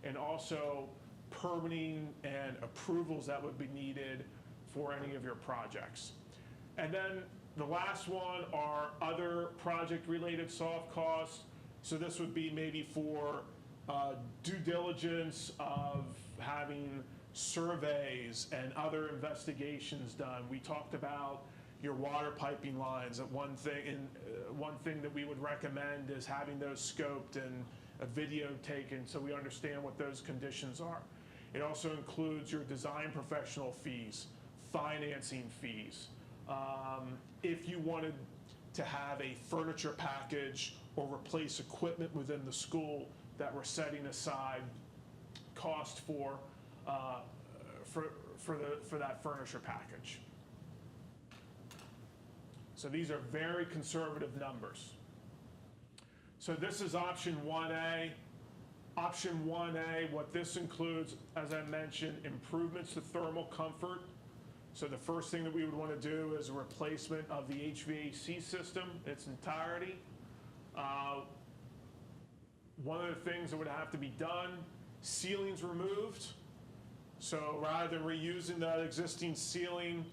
and also permitting and approvals that would be needed for any of your projects. And then the last one are other project-related soft costs. So this would be maybe for due diligence of having surveys and other investigations done. We talked about your water piping lines. One thing that we would recommend is having those scoped and a video taken so we understand what those conditions are. It also includes your design professional fees, financing fees. If you wanted to have a furniture package or replace equipment within the school, that we're setting aside cost for that furniture package. So these are very conservative numbers. So this is option 1A. Option 1A, what this includes, as I mentioned, improvements to thermal comfort. So the first thing that we would want to do is a replacement of the HVAC system in its entirety. One of the things that would have to be done, ceilings removed. So rather than reusing that existing ceiling,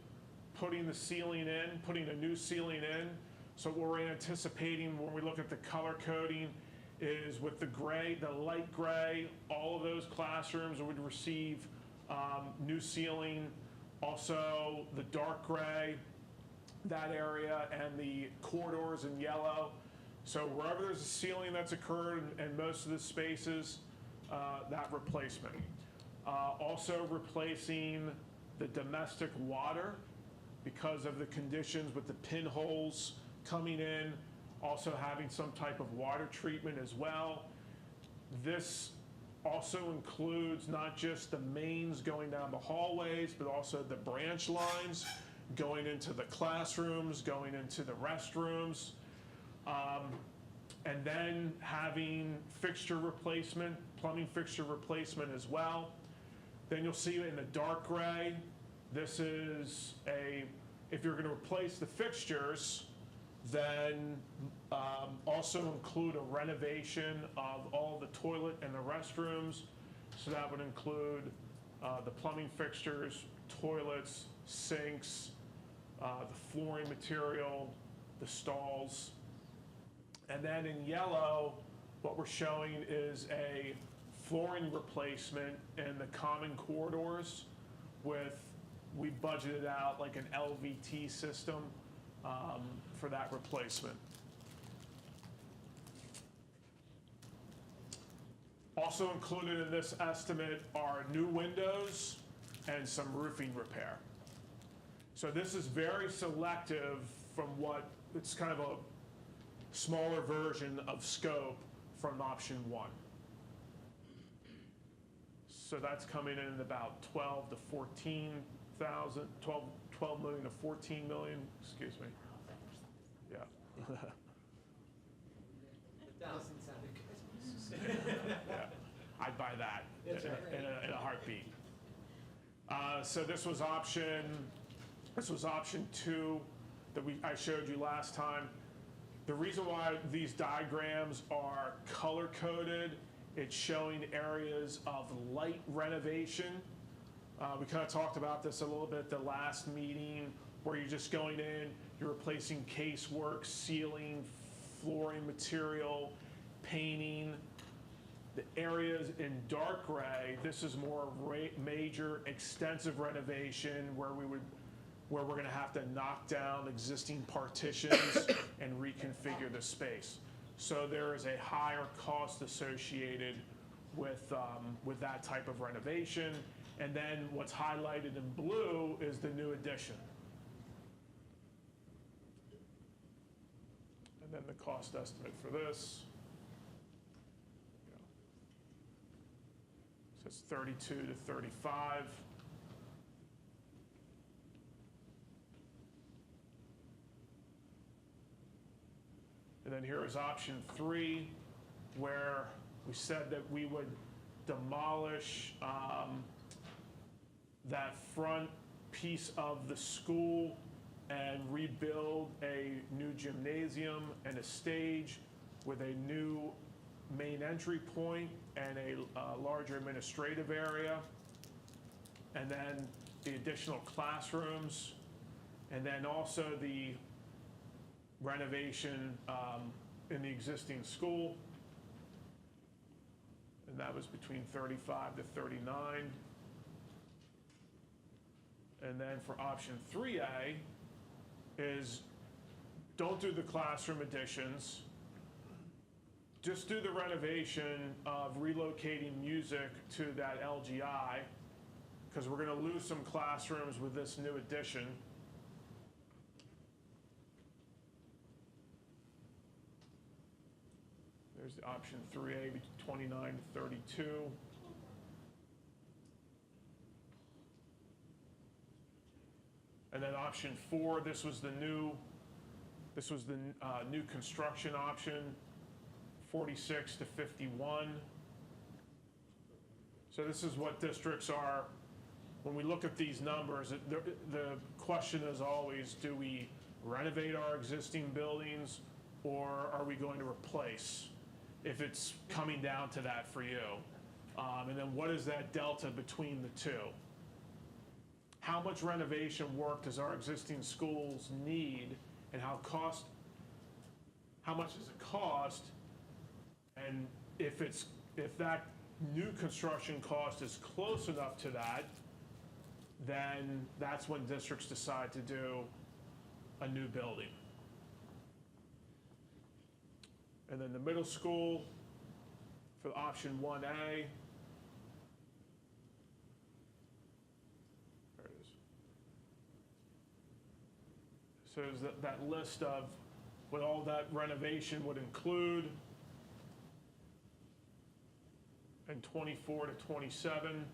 putting the ceiling in, putting a new ceiling in. So what we're anticipating when we look at the color coding is with the gray, the light gray, all of those classrooms would receive new ceiling. Also the dark gray, that area, and the corridors in yellow. So wherever there's a ceiling that's occurred in most of the spaces, that replacement. Also replacing the domestic water because of the conditions with the pinholes coming in, also having some type of water treatment as well. This also includes not just the mains going down the hallways, but also the branch lines going into the classrooms, going into the restrooms. And then having fixture replacement, plumbing fixture replacement as well. Then you'll see in the dark gray, this is if you're going to replace the fixtures, then also include a renovation of all the toilet and the restrooms. So that would include the plumbing fixtures, toilets, sinks, the flooring material, the stalls. And then in yellow, what we're showing is a flooring replacement in the common corridors we budgeted out like an LVT system for that replacement. Also included in this estimate are new windows and some roofing repair. So this is very selective from it's kind of a smaller version of scope from option 1. So that's coming in about 12 to 14,000, 12 million to 14 million, excuse me. Yeah. Yeah, I'd buy that in a heartbeat. So this was option 2 that I showed you last time. The reason why these diagrams are color-coded, it's showing areas of light renovation. We kind of talked about this a little bit at the last meeting, where you're just going in, you're replacing casework, ceiling, flooring material, painting. The areas in dark gray, this is more major, extensive renovation where we're going to have to knock down existing partitions and reconfigure the space. So there is a higher cost associated with that type of renovation. And then what's highlighted in blue is the new addition. And then the cost estimate for this. So it's 32 to 35. And then here is option 3, where we said that we would demolish that front piece of the school and rebuild a new gymnasium and a stage with a new main entry point and a larger administrative area. And then the additional classrooms, and then also the renovation in the existing school. and that was between 35 to 39. And then for option 3A is don't do the classroom additions. Just do the renovation of relocating music to that LGI, because we're going to lose some classrooms with this new addition. There's the option 3A, 29 to 32. And then option 4, this was the new construction option, 46 to 51. So this is what districts are, when we look at these numbers, the question is always, do we renovate our existing buildings or are we going to replace, if it's coming down to that for you? And then what is that delta between the two? How much renovation work does our existing schools need, and how much does it cost? And if that new construction cost is close enough to that, then that's when districts decide to do a new building. And then the middle school, for option 1A, there it is. So there's that list of what all that renovation would include, and 24 to 27.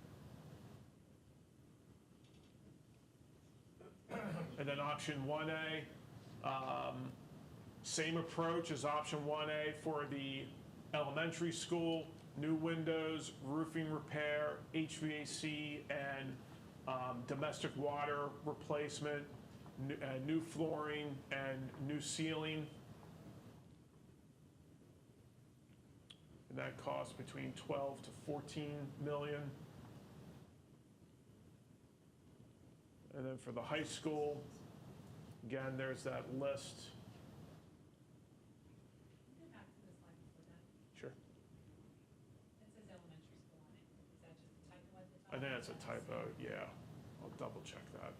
And then option 1A, same approach as option 1A for the elementary school, new windows, roofing repair, HVAC, and domestic water replacement, new flooring, and new ceiling. And that costs between 12 to 14 million. And then for the high school, again, there's that list. Go back to the slide before that. Sure. It says elementary school on it. Is that just a typo at the top? I think that's a typo, yeah. I'll double check that.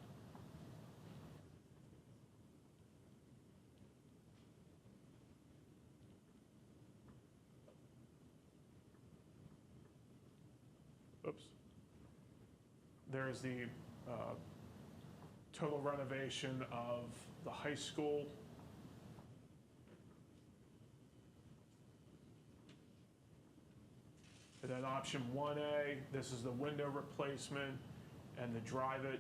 Oops. There's the total renovation of the high school. And then option 1A, this is the window replacement and the drive-it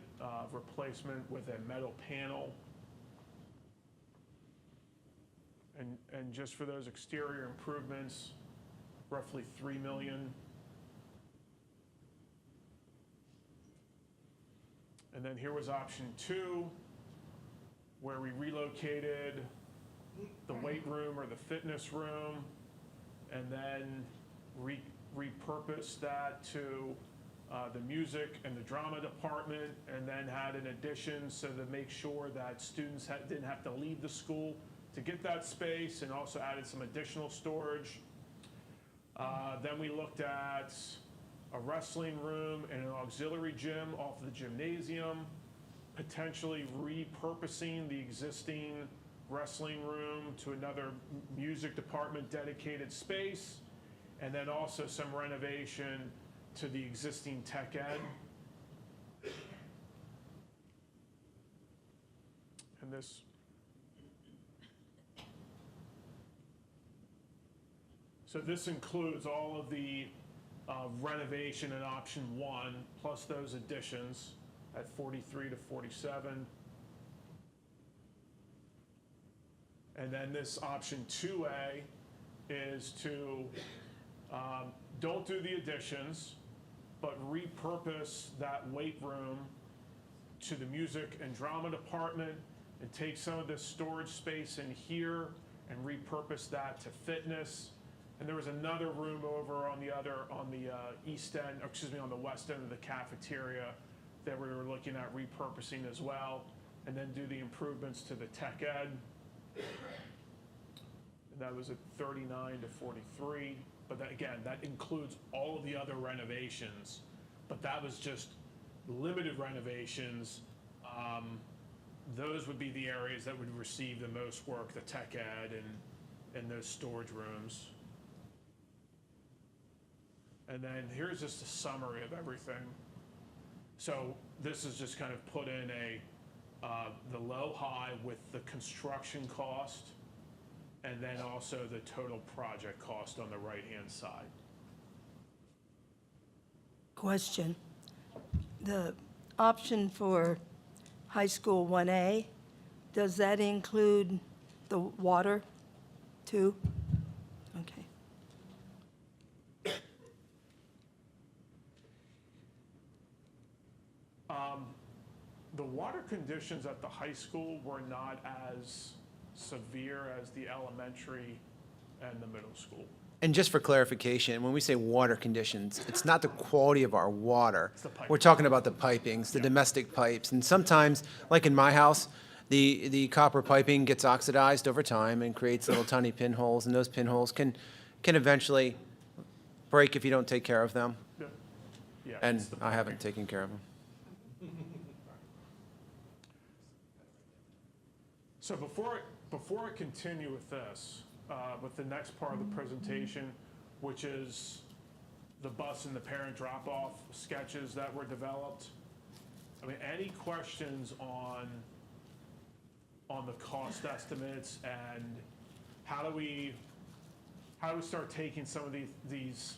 replacement with a metal panel. And just for those exterior improvements, roughly $3 million. And then here was option 2, where we relocated the weight room or the fitness room, and then repurposed that to the music and the drama department, and then had an addition so to make sure that students didn't have to leave the school to get that space, and also added some additional storage. Then we looked at a wrestling room and an auxiliary gym off of the gymnasium, potentially repurposing the existing wrestling room to another music department dedicated space, and then also some renovation to the existing tech ed. And this, so this includes all of the renovation in option 1, plus those additions at 43 to 47. And then this option 2A is to don't do the additions, but repurpose that weight room to the music and drama department, and take some of this storage space in here and repurpose that to fitness. And there was another room over on the east end, or excuse me, on the west end of the cafeteria that we were looking at repurposing as well, and then do the improvements to the tech ed. And that was at 39 to 43. but again, that includes all of the other renovations, but that was just limited renovations. Those would be the areas that would receive the most work, the tech ed and those storage rooms. And then here's just a summary of everything. So this is just kind of put in the low high with the construction cost, and then also the total project cost on the right-hand side. Question. The option for high school 1A, does that include the water too? Okay. The water conditions at the high school were not as severe as the elementary and the middle school. And just for clarification, when we say water conditions, it's not the quality of our water. the piping. We're talking about the pipings, the domestic pipes. And sometimes, like in my house, the copper piping gets oxidized over time and creates little tiny pinholes, and those pinholes can eventually break if you don't take care of them. Yeah, And it's the I haven't taken care of them. So before I continue with this, with the next part of the presentation, which is the bus and the parent drop-off sketches that were developed, I mean, any questions on the cost estimates and how do we start taking some of these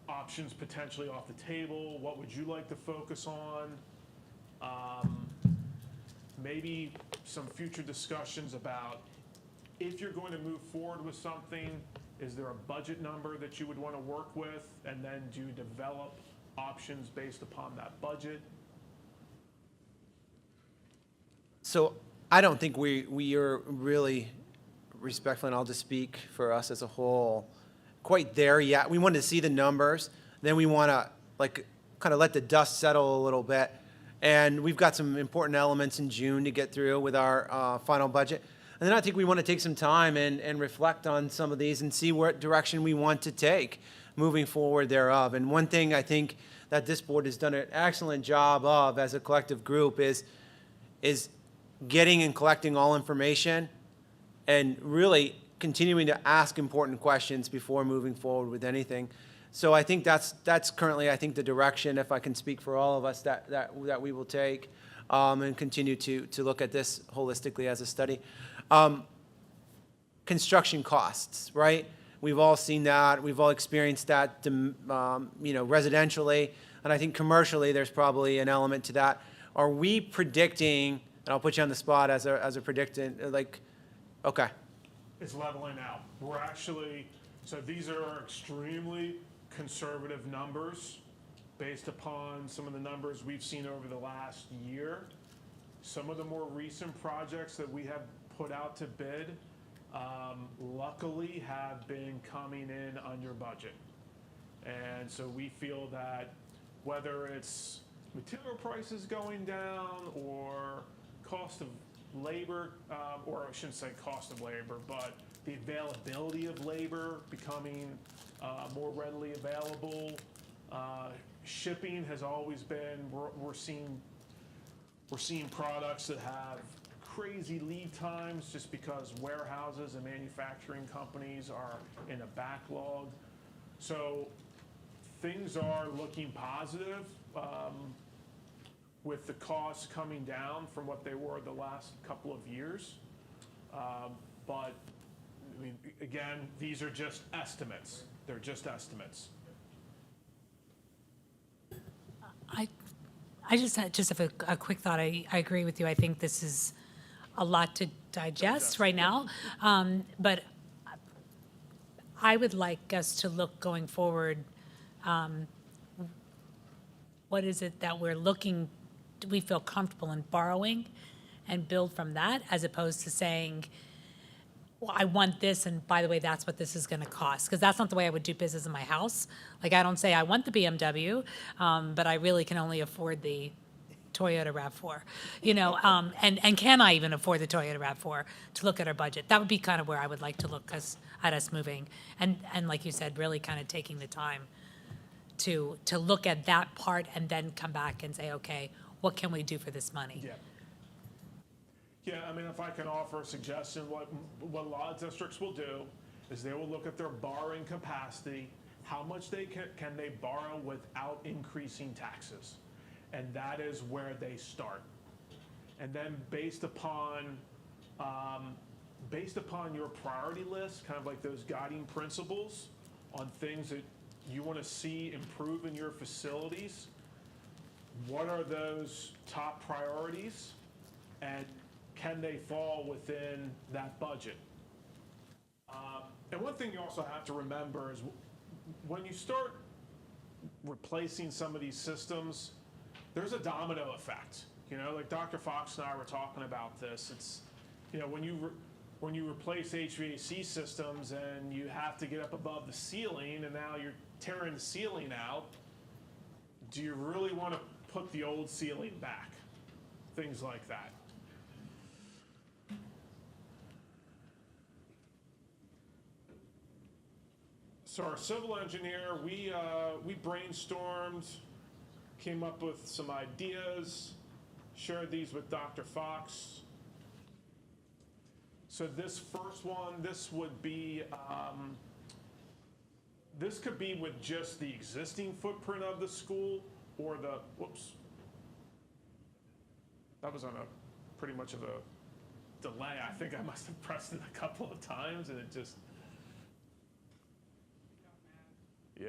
options potentially off the table? What would you like to focus on? Maybe some future discussions about if you're going to move forward with something, is there a budget number that you would want to work with? And then do you develop options based upon that budget? So I don't think we are really respectful, and I'll just speak for us as a whole, quite there yet. We want to see the numbers, then we want to kind of let the dust settle a little bit. And we've got some important elements in June to get through with our final budget. And then I think we want to take some time and reflect on some of these and see what direction we want to take moving forward thereof. And one thing I think that this board has done an excellent job of as a collective group is getting and collecting all information and really continuing to ask important questions before moving forward with anything. So I think that's currently, I think, the direction, if I can speak for all of us, that we will take and continue to look at this holistically as a study. Construction costs, right? We've all seen that. We've all experienced that, residentially. And I think commercially, there's probably an element to that. Are we predicting, and I'll put you on the spot as a predictant, okay. It's leveling out. We're actually, so these are extremely conservative numbers based upon some of the numbers we've seen over the last year. Some of the more recent projects that we have put out to bid, luckily have been coming in under budget. And so we feel that whether it's material prices going down or cost of labor, or I shouldn't say cost of labor, but the availability of labor becoming more readily available. Shipping has always been, we're seeing products that have crazy lead times just because warehouses and manufacturing companies are in a backlog. So things are looking positive with the costs coming down from what they were the last couple of years. But I mean, again, these are just estimates. They're just estimates. I just have a quick thought. I agree with you. I think this is a lot to digest right now. But I would like us to look going forward, what is it that do we feel comfortable in borrowing and build from that, as opposed to saying, well, I want this, and by the way, that's what this is going to cost. Because that's not the way I would do business in my house. I don't say I want the BMW, but I really can only afford the Toyota RAV4? And can I even afford the Toyota RAV4 to look at our budget? That would be kind of where I would like to look at us moving. And like you said, really kind of taking the time to look at that part and then come back and say, okay, what can we do for this money? Yeah. Yeah, I mean, if I can offer a suggestion, what a lot of districts will do is they will look at their borrowing capacity, how much they can they borrow without increasing taxes. And that is where they start. And then based upon your priority list, kind of like those guiding principles on things that you want to see improve in your facilities, what are those top priorities, and can they fall within that budget? And one thing you also have to remember is when you start replacing some of these systems, there's a domino effect. Like Dr. Fox and I were talking about this. It's, when you replace HVAC systems and you have to get up above the ceiling and now you're tearing the ceiling out, do you really want to put the old ceiling back? Things like that. So our civil engineer, we brainstormed, came up with some ideas, shared these with Dr. Fox. So this first one, this would be, this could be with just the existing footprint of the school or the, whoops. That was on a pretty much of a delay. I think I must have pressed it a couple of times and it just, yeah.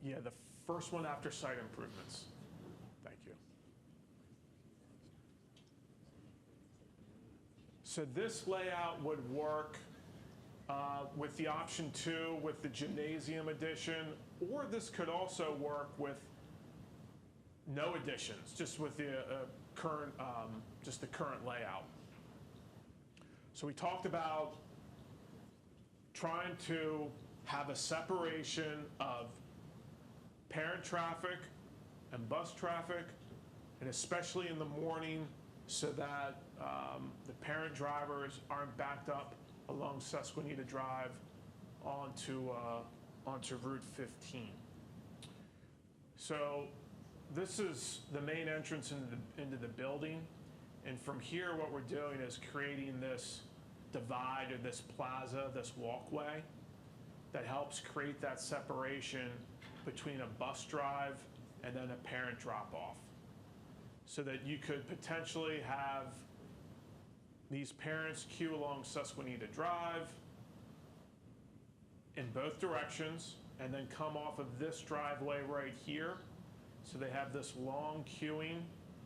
Yeah, the first one after site improvements. Thank you. So this layout would work with the option 2 with the gymnasium addition, or this could also work with no additions, just with the current layout. So we talked about trying to have a separation of parent traffic and bus traffic, and especially in the morning, so that the parent drivers aren't backed up along Susquenita Drive onto Route 15. So this is the main entrance into the building, and from here what we're doing is creating this divide or this plaza, this walkway that helps create that separation between a bus drive and then a parent drop-off, so that you could potentially have these parents queue along Susquenita Drive in both directions and then come off of this driveway right here. So they have this long queuing.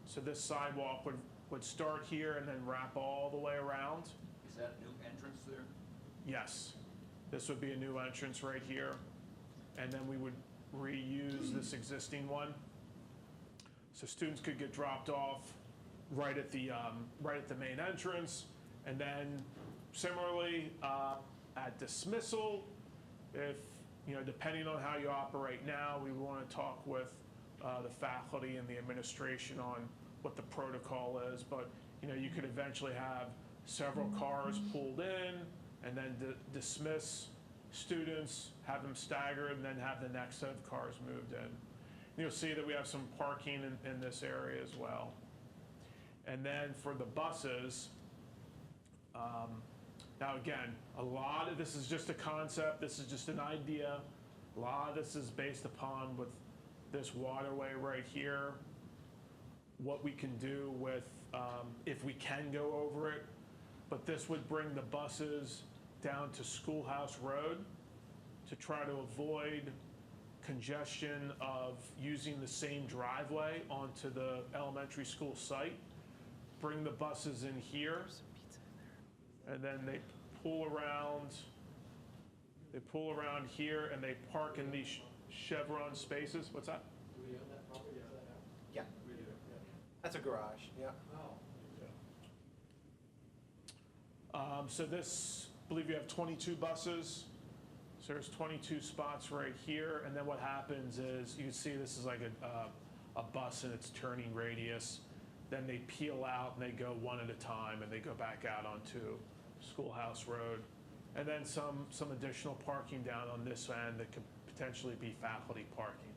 So this sidewalk would start here and then wrap all the way around. Is that a new entrance there? Yes, this would be a new entrance right here. And then we would reuse this existing one. So students could get dropped off right at the main entrance, and then similarly at dismissal, if depending on how you operate now, we want to talk with the faculty and the administration on what the protocol is. But you could eventually have several cars pulled in, and then dismiss students, have them staggered, and then have the next set of cars moved in. You'll see that we have some parking in this area as well. And then for the buses, now again, a lot of this is just a concept, this is just an idea. A lot of this is based upon with this waterway right here, what we can do with, if we can go over it. But this would bring the buses down to Schoolhouse Road to try to avoid congestion of using the same driveway onto the elementary school site. Bring the buses in here, and then they pull around here and they park in these chevron spaces. What's that? Yeah. That's a garage, yeah. So this, I believe you have 22 buses. So there's 22 spots right here, and then what happens is, you can see this is like a bus and its turning radius. Then they peel out and they go one at a time, and they go back out onto Schoolhouse Road. And then some additional parking down on this end that could potentially be faculty parking.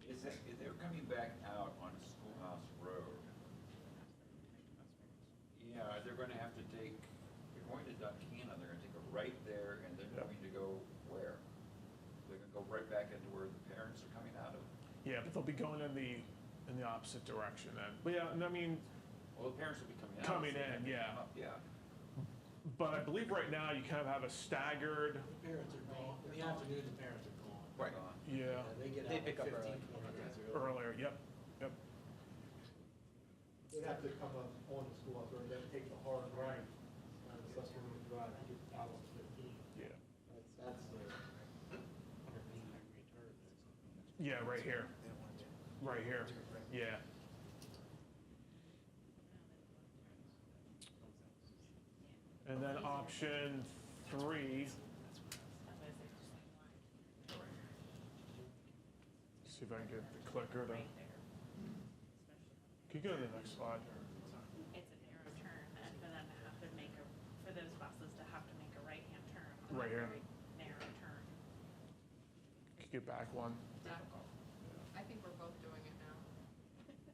If they're coming back out on Schoolhouse Road, yeah, they're gonna have to take, they're going to Duquesne, they're gonna take a right there, and they're going to go where? They're gonna go right back into where the parents are coming out of? Yeah, but they'll be going in the opposite direction then. But yeah, and I mean, Well, the parents will be coming out. Coming so they're in, gonna yeah. come up, Yeah. but I believe right now you kind of have a staggered, Parents are gone, in the afternoon, the parents are gone. Right. yeah, They get They out pick up 15, early. 20 minutes early. earlier, yep. They'd have to come up on the school, or they'd take the hard right, Susquenita Drive, to get out on 15. Yeah. That's the 180-degree turn. Yeah, right here. Right here, yeah. And then option 3. See if I can get the clicker to. Can you go to the next slide? It's a narrow turn, and for them to have to make for those buses to have to make a right-hand turn. on a Right here. very narrow turn. Can you get back one? I think we're both doing it now.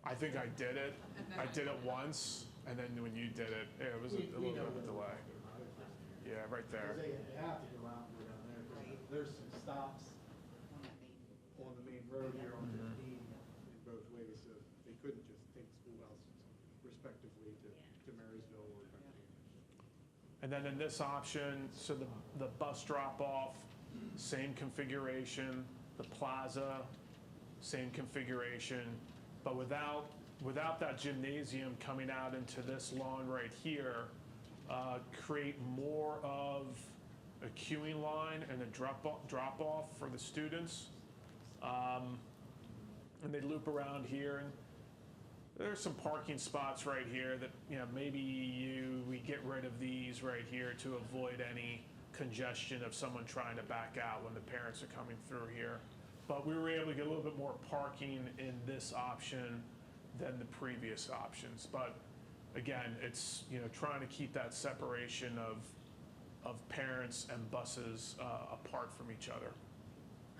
I think I did it. I did it once, and then when you did it, it was a little bit of a delay. Yeah, right there. They have to go out and go down there, because there's some stops on the main road here on 15 in both ways, so they couldn't just take Schoolhouse respectively to Marysville or Duquesne. And then in this option, so the bus drop-off, same configuration, the plaza, same configuration, but without that gymnasium coming out into this lawn right here, create more of a queuing line and a drop-off for the students. And they loop around here, and there's some parking spots right here that, maybe we get rid of these right here to avoid any congestion of someone trying to back out when the parents are coming through here. But we were able to get a little bit more parking in this option than the previous options. But again, it's, trying to keep that separation of parents and buses apart from each other.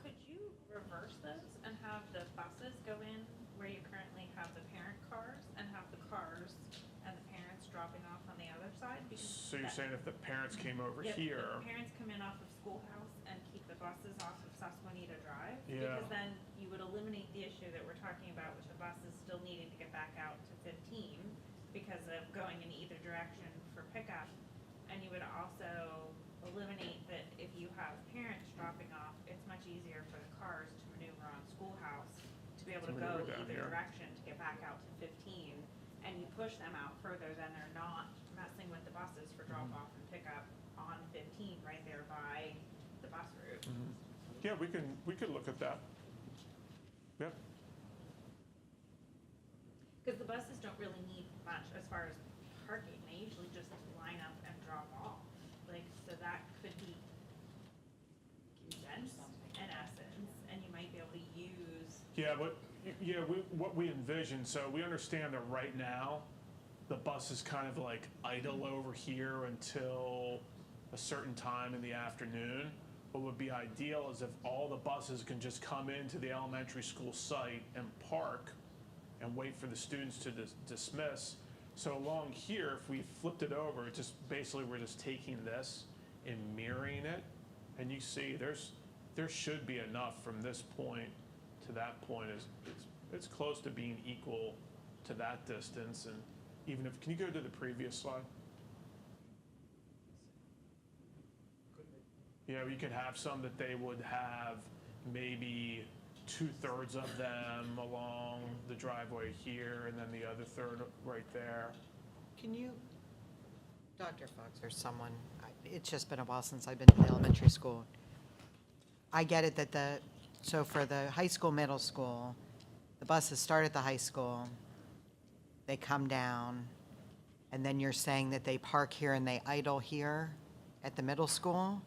Could you reverse those and have the buses go in where you currently have the parent cars and have the cars and the parents dropping off on the other side? Because So you're saying if the parents came over Yep, here, the parents come in off of Schoolhouse and keep the buses off of Susquenita Drive? Yeah. Because then you would eliminate the issue that we're talking about with the buses still needing to get back out to 15 because of going in either direction for pickup. And you would also eliminate that if you have parents dropping off, it's much easier for the cars to maneuver on Schoolhouse to be able to go maneuver down either here. direction to get back out to 15. And you push them out further, then they're not messing with the buses for drop-off and pickup on 15 right there by the bus route. yeah, we could look at that. Yep. Because the buses don't really need much as far as parking. They usually just line up and drop off. So that could be condensed in essence, and you might be able to use. What we envision, so we understand that right now, the bus is kind of like idle over here until a certain time in the afternoon. What would be ideal is if all the buses can just come into the elementary school site and park and wait for the students to dismiss. So along here, if we flipped it over, we're just taking this and mirroring it, and you see there should be enough from this point to that point. It's close to being equal to that distance, and even if, can you go to the previous slide? Yeah, you could have some that they would have maybe 2/3 of them along the driveway here, and then the other third right there. Can you, Dr. Fox or someone, it's just been a while since I've been in elementary school. I get it that so for the high school, middle school, the buses start at the high school, they come down, and then you're saying that they park here and they idle here at the middle school?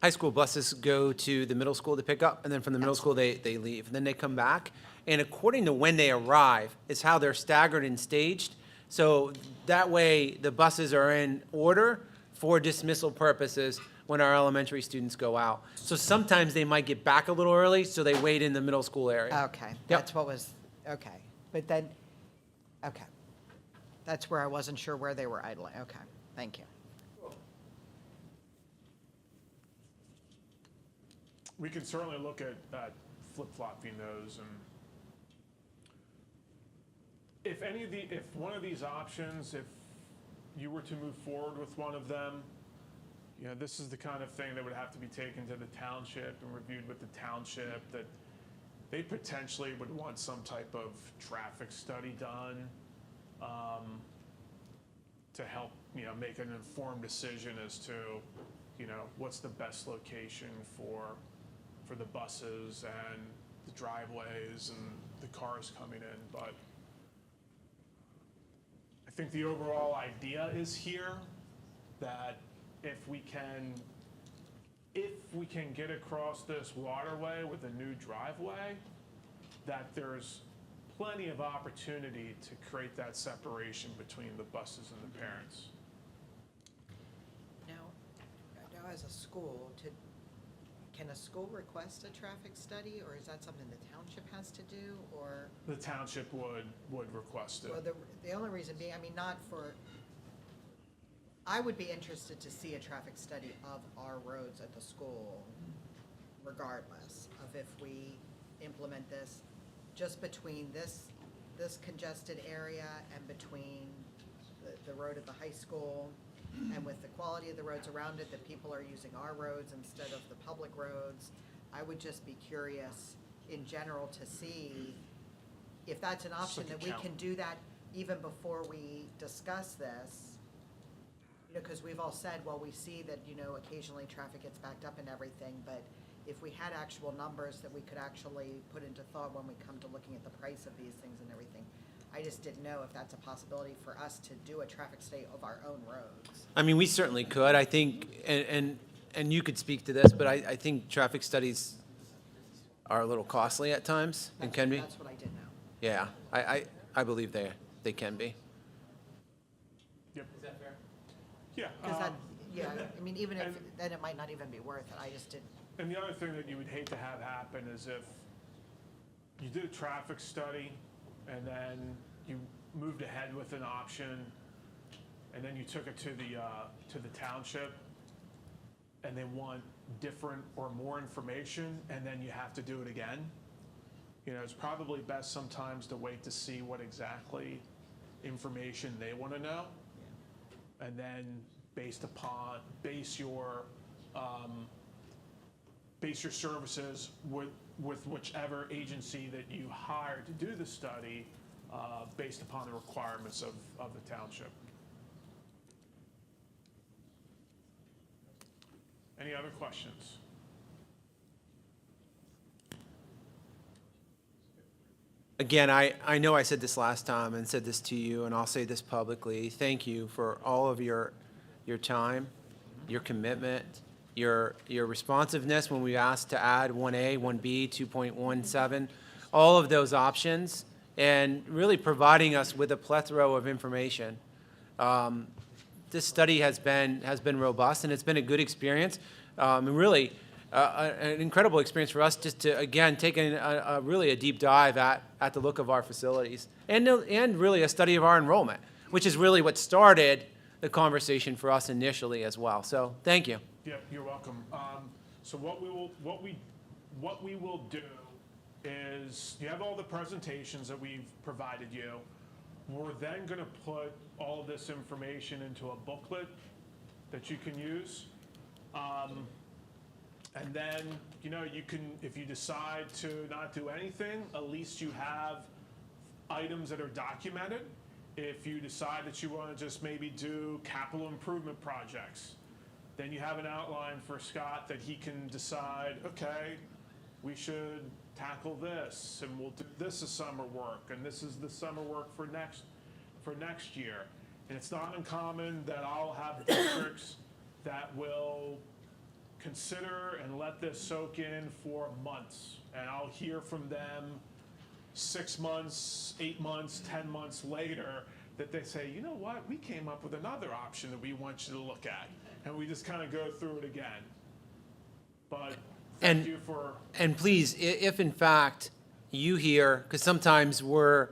High school buses go to the middle school to pick up, and then from the middle school, they leave. And then they come back. And according to when they arrive is how they're staggered and staged. So that way, the buses are in order for dismissal purposes when our elementary students go out. So sometimes they might get back a little early, so they wait in the middle school area. Okay, that's what was, okay. But then, okay. That's where I wasn't sure where they were idling. Okay, thank you. We can certainly look at flip-flopping those, and if one of these options, if you were to move forward with one of them, you know, this is the kind of thing that would have to be taken to the township and reviewed with the township, that they potentially would want some type of traffic study done to help, you know, make an informed decision as to, you know, what's the best location for the buses and the driveways and the cars coming in. But I think the overall idea is here that if we can get across this waterway with a new driveway, that there's plenty of opportunity to create that separation between the buses and the parents. Now as a school, can a school request a traffic study, or is that something the township has to do, or? The township would request it. Well, the only reason being, I mean, not for, I would be interested to see a traffic study of our roads at the school, regardless of if we implement this, just between this congested area and between the road at the high school, and with the quality of the roads around it, that people are using our roads instead of the public roads. I would just be curious in general to see if that's an option, that we can do that even before we discuss this. You know, because we've all said, well, we see that, you know, occasionally traffic gets backed up and everything, but if we had actual numbers that we could actually put into thought when we come to looking at the price of these things and everything, I just didn't know if that's a possibility for us to do a traffic study of our own roads. I mean, we certainly could. I think, and you could speak to this, but I think traffic studies are a little costly at times and can be. That's what I didn't know. Yeah, I believe they can be. Yep. Is that fair? Yeah. Because that, yeah, I mean, even if, then it might not even be worth it. I just didn't. And the other thing that you would hate to have happen is if you did a traffic study and then you moved ahead with an option, and then you took it to the township, and they want different or more information, and then you have to do it again. You know, it's probably best sometimes to wait to see what exactly information they want to know, and then base your services with whichever agency that you hire to do the study, based upon the requirements of the township. Any other questions? Again, I know I said this last time and said this to you, and I'll say this publicly. Thank you for all of your time, your commitment, your responsiveness when we asked to add 1A, 1B, 2.17, all of those options, and really providing us with a plethora of information. This study has been robust, and it's been a good experience, and really an incredible experience for us just to, again, take really a deep dive at the look of our facilities, and really a study of our enrollment, which is really what started the conversation for us initially as well. So thank you. Yeah, you're welcome. So what we will do is, you have all the presentations that we've provided you. We're then going to put all of this information into a booklet that you can use. And then, you know, you can, if you decide to not do anything, at least you have items that are documented. If you decide that you want to just maybe do capital improvement projects, then you have an outline for Scott that he can decide, okay, we should tackle this, and we'll do this as summer work, and this is the summer work for next year. And it's not uncommon that I'll have districts that will consider and let this soak in for months. And I'll hear from them 6 months, 8 months, 10 months later that they say, you know what, we came up with another option that we want you to look at. And we just kind of go through it again. But thank you for. And please, if in fact you hear, because sometimes we're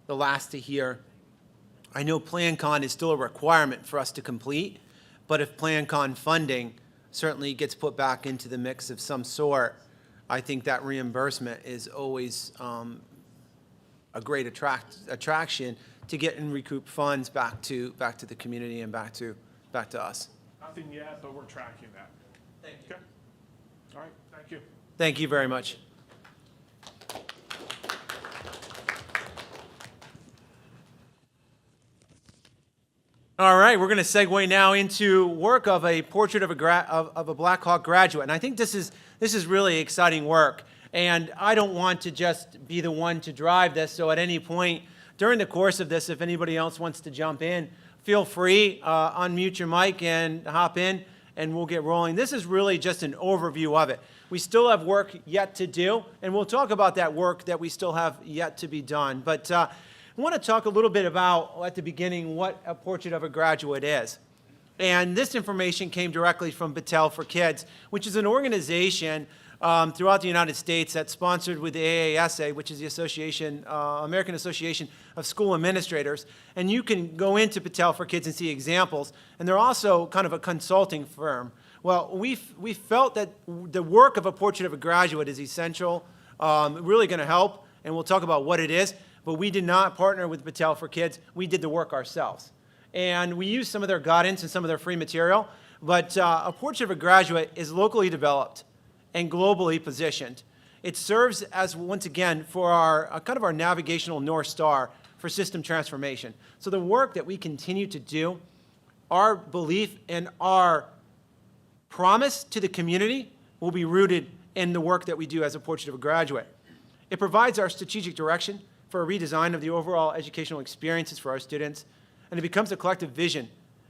the last to hear, I know PlanCon is still a requirement for us to complete, but if PlanCon funding certainly gets put back into the mix of some sort, I think that reimbursement is always a great attraction to get and recoup funds back to the community and back to us. Nothing yet, but we're tracking that. Thank you. Okay. All right, thank you. Thank you very much. All right, we're going to segue now into work of a portrait of a Black Hawk graduate, and I think this is really exciting work. And I don't want to just be the one to drive this, so at any point during the course of this, if anybody else wants to jump in, feel free, unmute your mic and hop in, and we'll get rolling. This is really just an overview of it. We still have work yet to do, and we'll talk about that work that we still have yet to be done. But I want to talk a little bit about, at the beginning, what a portrait of a graduate is. And this information came directly from Battelle for Kids, which is an organization throughout the United States that's sponsored with the AASA, which is the American Association of School Administrators. And you can go into Battelle for Kids and see examples. And they're also kind of a consulting firm. Well, we felt that the work of a portrait of a graduate is essential, really going to help, and we'll talk about what it is. But we did not partner with Battelle for Kids. We did the work ourselves. And we used some of their guidance and some of their free material. But a portrait of a graduate is locally developed and globally positioned. It serves as, once again, for our kind of our navigational North Star for system transformation. So the work that we continue to do, our belief and our promise to the community will be rooted in the work that we do as a portrait of a graduate. It provides our strategic direction for a redesign of the overall educational experiences for our students, and it becomes a collective vision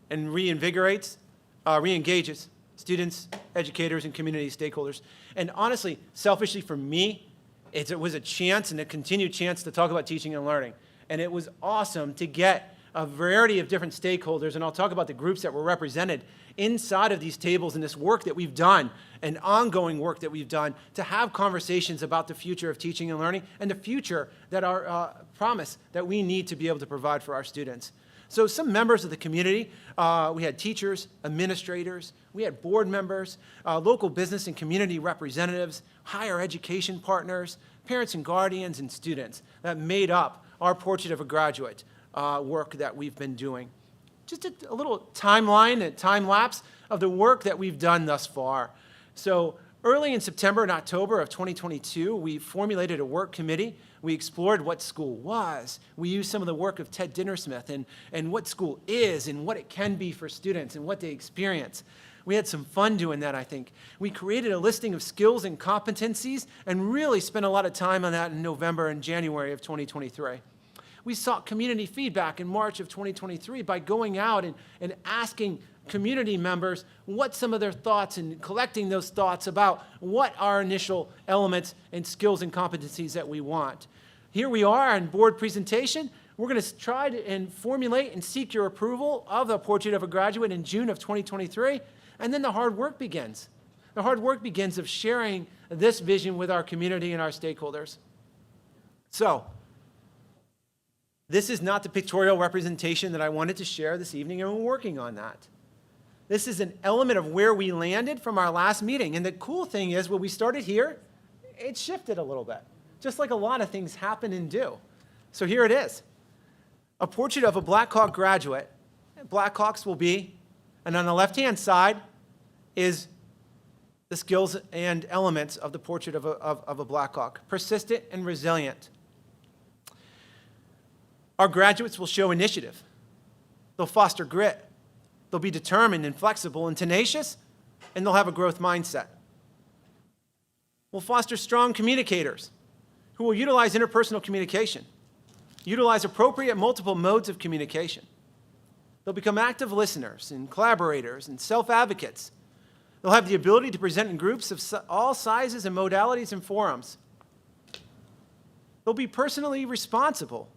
and reinvigorates, reengages students, educators, and community stakeholders. And honestly, selfishly for me, it was a chance and a continued chance to talk about teaching and learning. And it was awesome to get a variety of different stakeholders, and I'll talk about the groups that were represented inside of these tables and this work that we've done and ongoing work that we've done to have conversations about the future of teaching and learning and the future that our promise that we need to be able to provide for our students. So some members of the community, we had teachers, administrators, we had board members, local business and community representatives, higher education partners, parents and guardians, and students that made up our portrait of a graduate work that we've been doing. Just a little timeline and time lapse of the work that we've done thus far. So early in September and October of 2022, we formulated a work committee. We explored what school was. We used some of the work of Ted Dinnersmith and what school is and what it can be for students and what they experience. We had some fun doing that, I think. We created a listing of skills and competencies and really spent a lot of time on that in November and January of 2023. We sought community feedback in March of 2023 by going out and asking community members what some of their thoughts and collecting those thoughts about what our initial elements and skills and competencies that we want. Here we are on board presentation. We're going to try and formulate and seek your approval of the portrait of a graduate in June of 2023, and then the hard work begins. The hard work begins of sharing this vision with our community and our stakeholders. So, this is not the pictorial representation that I wanted to share this evening, and we're working on that. This is an element of where we landed from our last meeting. And the cool thing is, when we started here, it shifted a little bit, just like a lot of things happen and do. So here it is. A portrait of a Black Hawk graduate. Black Hawks will be, and on the left-hand side is the skills and elements of the portrait of a Black Hawk. Persistent and resilient. Our graduates will show initiative. They'll foster grit. They'll be determined and flexible and tenacious, and they'll have a growth mindset. We'll foster strong communicators. who will utilize interpersonal communication, utilize appropriate multiple modes of communication. They'll become active listeners and collaborators and self-advocates. They'll have the ability to present in groups of all sizes and modalities and forums. They'll be personally responsible.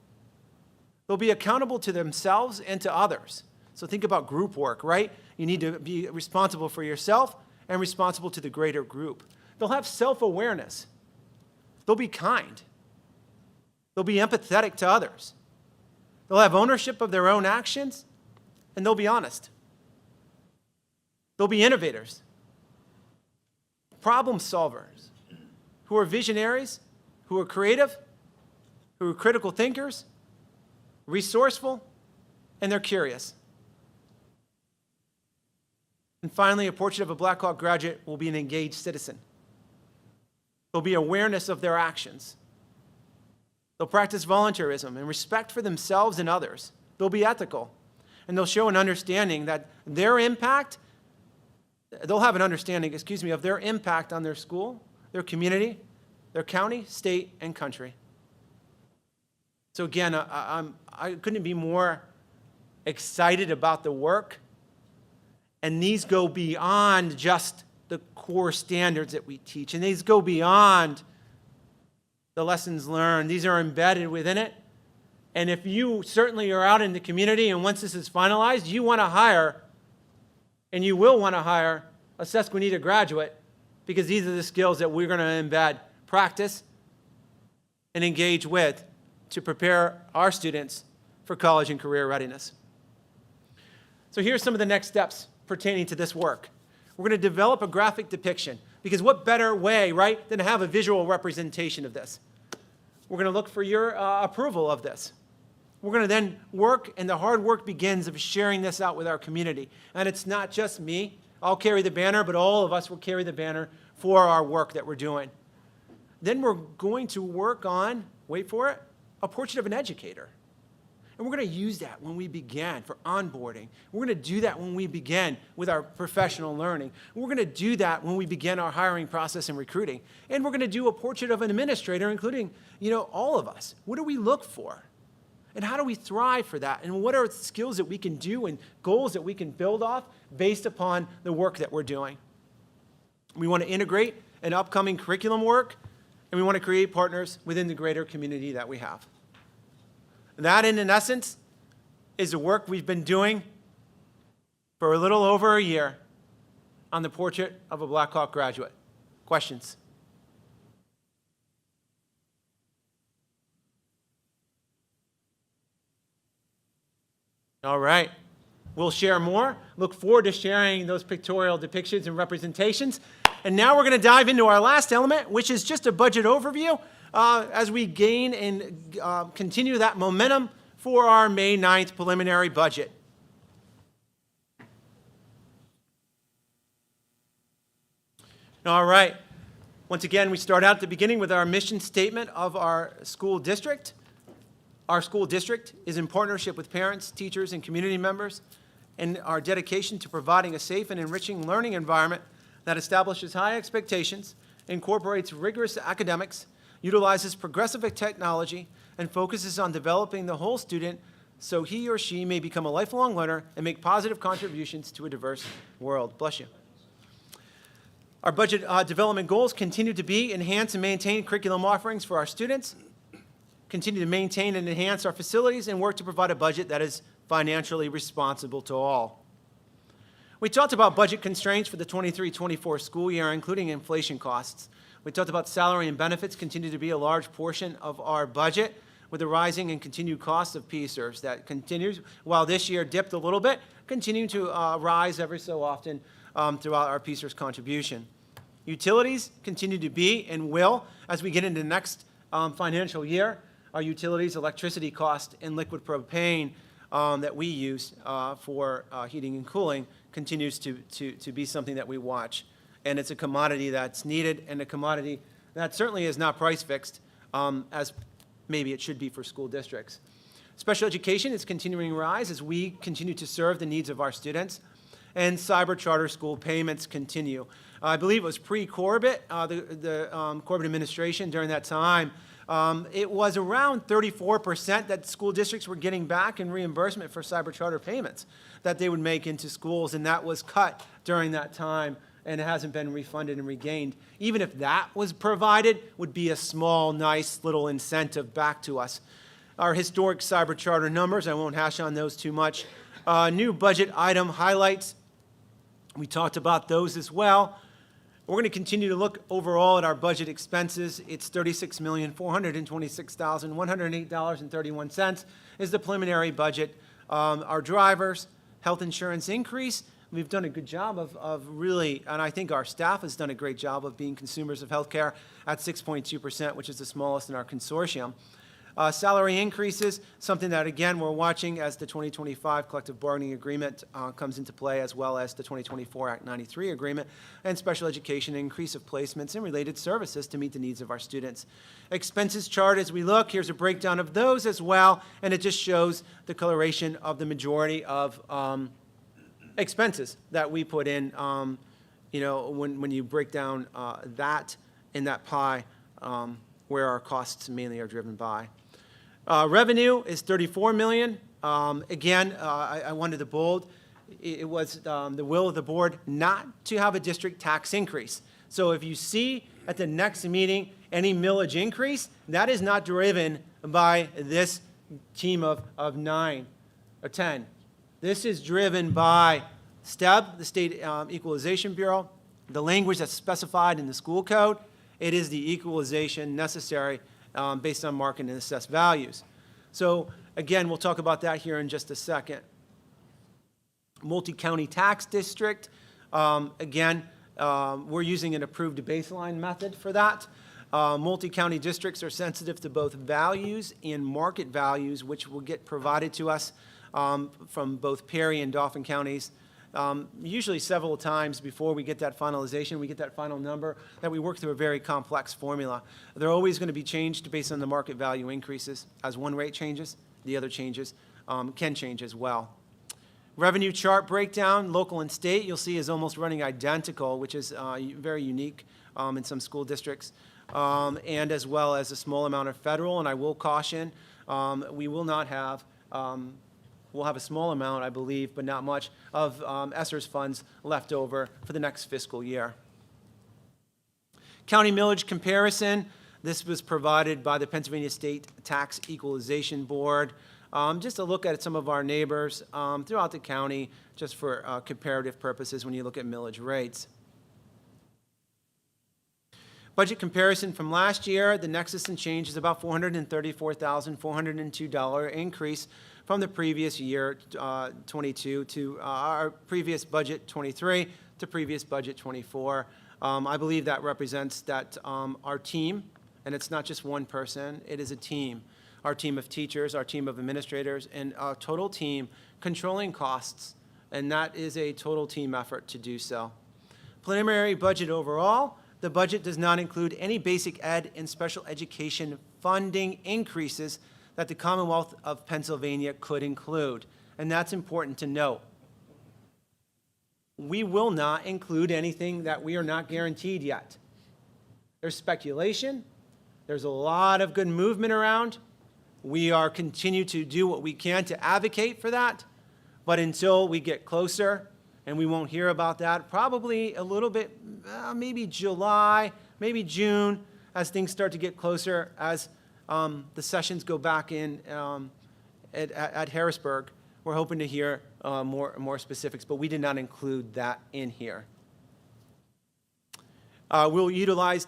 They'll be accountable to themselves and to others. So think about group work, right? You need to be responsible for yourself and responsible to the greater group. They'll have self-awareness. They'll be kind. They'll be empathetic to others. They'll have ownership of their own actions, and they'll be honest. They'll be innovators, problem solvers, who are visionaries, who are creative, who are critical thinkers, resourceful, and they're curious. And finally, a portrait of a Black Hawk graduate will be an engaged citizen. There'll be awareness of their actions. They'll practice volunteerism and respect for themselves and others. They'll be ethical. And they'll show an understanding that their impact, they'll have an understanding, of their impact on their school, their community, their county, state, and country. So again, I couldn't be more excited about the work. And these go beyond just the core standards that we teach. And these go beyond the lessons learned. These are embedded within it. And if you certainly are out in the community and once this is finalized, you want to hire, and you will want to hire, a Susquenita graduate, because these are the skills that we're going to embed, practice, and engage with to prepare our students for college and career readiness. So here's some of the next steps pertaining to this work. We're going to develop a graphic depiction, because what better way, right, than to have a visual representation of this? We're going to look for your approval of this. We're going to then work, and the hard work begins of sharing this out with our community. And it's not just me. I'll carry the banner, but all of us will carry the banner for our work that we're doing. Then we're going to work on, wait for it, a portrait of an educator. And we're going to use that when we begin for onboarding. We're going to do that when we begin with our professional learning. We're going to do that when we begin our hiring process and recruiting. And we're going to do a portrait of an administrator, including, all of us. What do we look for? And how do we thrive for that? And what are skills that we can do and goals that we can build off based upon the work that we're doing? We want to integrate an upcoming curriculum work, and we want to create partners within the greater community that we have. That, in essence, is the work we've been doing for a little over a year on the portrait of a Black Hawk graduate. Questions? All right. We'll share more. Look forward to sharing those pictorial depictions and representations. And now we're going to dive into our last element, which is just a budget overview as we gain and continue that momentum for our May 9th preliminary budget. All right. Once again, we start out at the beginning with our mission statement of our school district. Our school district is in partnership with parents, teachers, and community members in our dedication to providing a safe and enriching learning environment that establishes high expectations, incorporates rigorous academics, utilizes progressive technology, and focuses on developing the whole student so he or she may become a lifelong learner and make positive contributions to a diverse world. Bless you. Our budget development goals continue to be enhance and maintain curriculum offerings for our students, continue to maintain and enhance our facilities, and work to provide a budget that is financially responsible to all. We talked about budget constraints for the 23-24 school year, including inflation costs. We talked about salary and benefits continue to be a large portion of our budget, with the rising and continued cost of PSERVs that continues, while this year dipped a little bit, continuing to rise every so often throughout our PSERVs contribution. Utilities continue to be and will, as we get into the next financial year, our utilities, electricity cost, and liquid propane that we use for heating and cooling continues to be something that we watch. And it's a commodity that's needed, and a commodity that certainly is not price fixed, as maybe it should be for school districts. Special education is continuing to rise as we continue to serve the needs of our students, and cyber charter school payments continue. I believe it was pre-Corbett, the Corbett administration during that time It was around 34% that school districts were getting back in reimbursement for cyber charter payments that they would make into schools, and that was cut during that time, and it hasn't been refunded and regained. Even if that was provided, would be a small, nice little incentive back to us. Our historic cyber charter numbers, I won't hash on those too much. New budget item highlights, we talked about those as well. We're going to continue to look overall at our budget expenses. It's $36,426,108.31 is the preliminary budget. Our drivers, health insurance increase, we've done a good job of really, and I think our staff has done a great job of being consumers of health care at 6.2%, which is the smallest in our consortium. Salary increases, something that, again, we're watching as the 2025 collective bargaining agreement comes into play, as well as the 2024 Act 93 agreement, and special education increase of placements and related services to meet the needs of our students. Expenses chart as we look, here's a breakdown of those as well, and it just shows the coloration of the majority of expenses that we put in, when you break down that in that pie, where our costs mainly are driven by. Revenue is $34 million. Again, I wanted to bold, it was the will of the board not to have a district tax increase. So if you see at the next meeting any millage increase, that is not driven by this team of 9 or 10. This is driven by STEB, the State Equalization Bureau, the language that's specified in the school code. It is the equalization necessary based on market and assessed values. So again, we'll talk about that here in just a second. Multi-county tax district, again, we're using an approved baseline method for that. Multi-county districts are sensitive to both values and market values, which will get provided to us from both Perry and Dauphin counties. Usually several times before we get that finalization, we get that final number, that we work through a very complex formula. They're always going to be changed based on the market value increases. As one rate changes, the other changes can change as well. Revenue chart breakdown, local and state, you'll see is almost running identical, which is very unique in some school districts, and as well as a small amount of federal. And I will caution, we will not have we'll have a small amount, I believe, but not much, of ESSER's funds left over for the next fiscal year. County millage comparison. This was provided by the Pennsylvania State Tax Equalization Board. Just to look at some of our neighbors throughout the county, just for comparative purposes when you look at millage rates. Budget comparison from last year, the nexus and change is about $434,402 increase from the previous year, 22, to our previous budget, 23, to previous budget, 24. I believe that represents that our team, and it's not just one person, it is a team. Our team of teachers, our team of administrators, and our total team controlling costs, and that is a total team effort to do so. Preliminary budget overall, the budget does not include any basic ed and special education funding increases that the Commonwealth of Pennsylvania could include, and that's important to note. We will not include anything that we are not guaranteed yet. There's speculation. There's a lot of good movement around. We are continue to do what we can to advocate for that, but until we get closer, and we won't hear about that, probably a little bit, maybe July, maybe June, as things start to get closer, as the sessions go back in at Harrisburg. We're hoping to hear more specifics, but we did not include that in here. We'll utilize,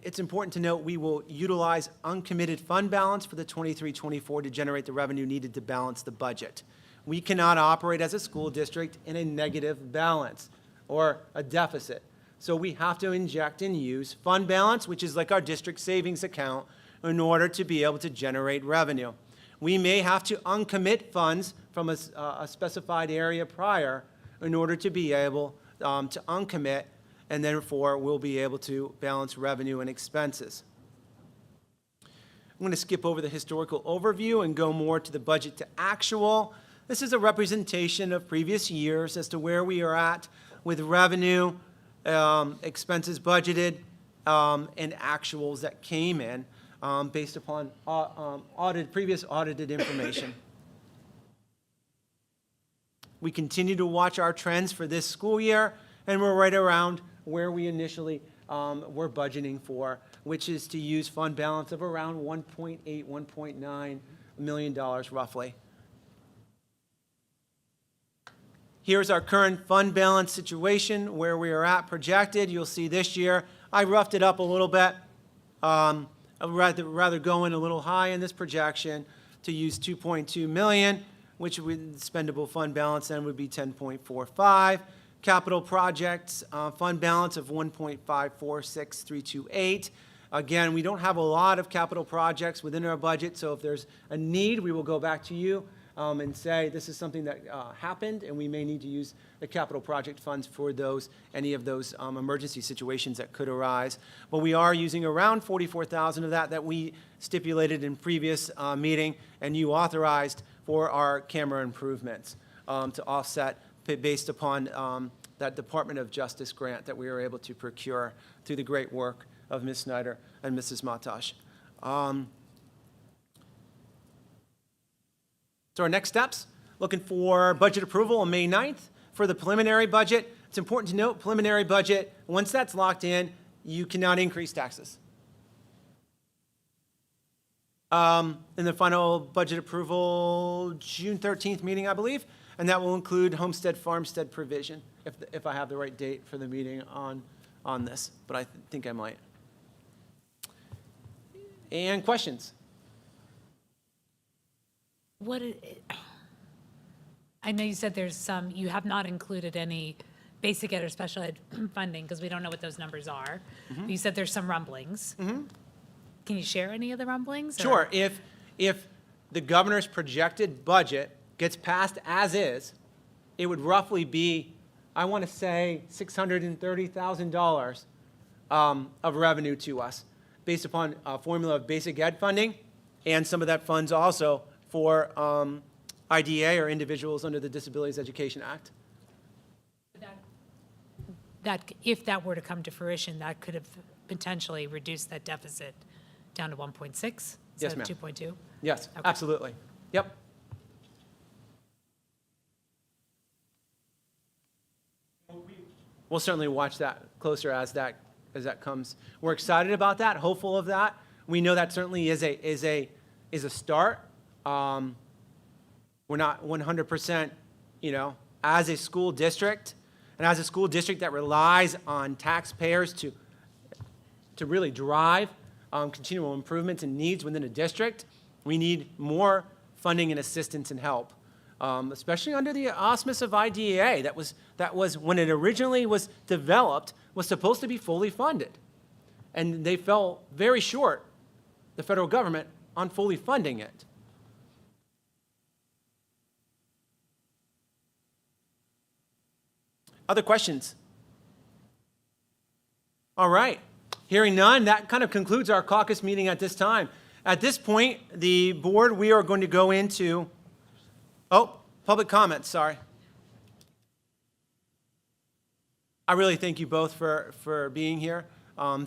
it's important to note, we will utilize uncommitted fund balance for the 23-24 to generate the revenue needed to balance the budget. We cannot operate as a school district in a negative balance or a deficit. So we have to inject and use fund balance, which is like our district savings account, in order to be able to generate revenue. We may have to uncommit funds from a specified area prior in order to be able to uncommit, and therefore we'll be able to balance revenue and expenses. I'm going to skip over the historical overview and go more to the budget to actual. This is a representation of previous years as to where we are at with revenue, expenses budgeted, and actuals that came in. based upon previous audited information. We continue to watch our trends for this school year, and we're right around where we initially were budgeting for, which is to use fund balance of around $1.8, $1.9 million roughly. Here's our current fund balance situation, where we are at projected. You'll see this year, I roughed it up a little bit. I'd rather go in a little high in this projection to use 2.2 million, which would spendable fund balance then would be 10.45. Capital projects fund balance of 1.546328. Again, we don't have a lot of capital projects within our budget, so if there's a need, we will go back to you and say this is something that happened, and we may need to use the capital project funds for those, any of those emergency situations that could arise. But we are using around 44,000 of that we stipulated in previous meeting, and you authorized for our camera improvements to offset based upon that Department of Justice grant that we were able to procure through the great work of Ms. Snyder and Mrs. Matash. So our next steps, looking for budget approval on May 9th for the preliminary budget. It's important to note, preliminary budget, once that's locked in, you cannot increase taxes. In the final budget approval, June 13th meeting, I believe, and that will include homestead, farmstead provision, if I have the right date for the meeting on this, but I think I might. And questions? I know you said there's some, you have not included any basic ed or special ed funding because we don't know what those numbers are. Mm-hmm. You said there's some rumblings. Mm-hmm. Can you share any of the rumblings? Sure. If the governor's projected budget gets passed as is, it would roughly be, I want to say, $630,000 of revenue to us, based upon a formula of basic ed funding, and some of that funds also for IDA, or Individuals Under the Disabilities Education Act. That, if that were to come to fruition, that could have potentially reduced that deficit down to 1.6 Yes, instead ma'am. of 2.2? Yes, Okay. absolutely. Yep. We'll certainly watch that closer as that comes. We're excited about that, hopeful of that. We know that certainly is a start. We're not 100%, as a school district, and as a school district that relies on taxpayers to really drive continual improvements and needs within a district, we need more funding and assistance and help, especially under the auspice of IDEA. That was when it originally was developed, was supposed to be fully funded, and they fell very short, the federal government, on fully funding it. Other questions? All right. Hearing none, that kind of concludes our caucus meeting at this time. At this point, the board, we are going to go into, public comments, sorry. I really thank you both for being here.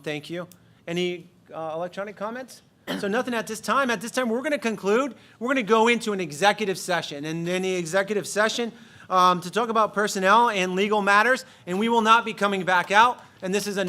Thank you. Any electronic comments? So nothing at this time. At this time, we're going to conclude. We're going to go into an executive session, and in the executive session, to talk about personnel and legal matters, and we will not be coming back out. And this is a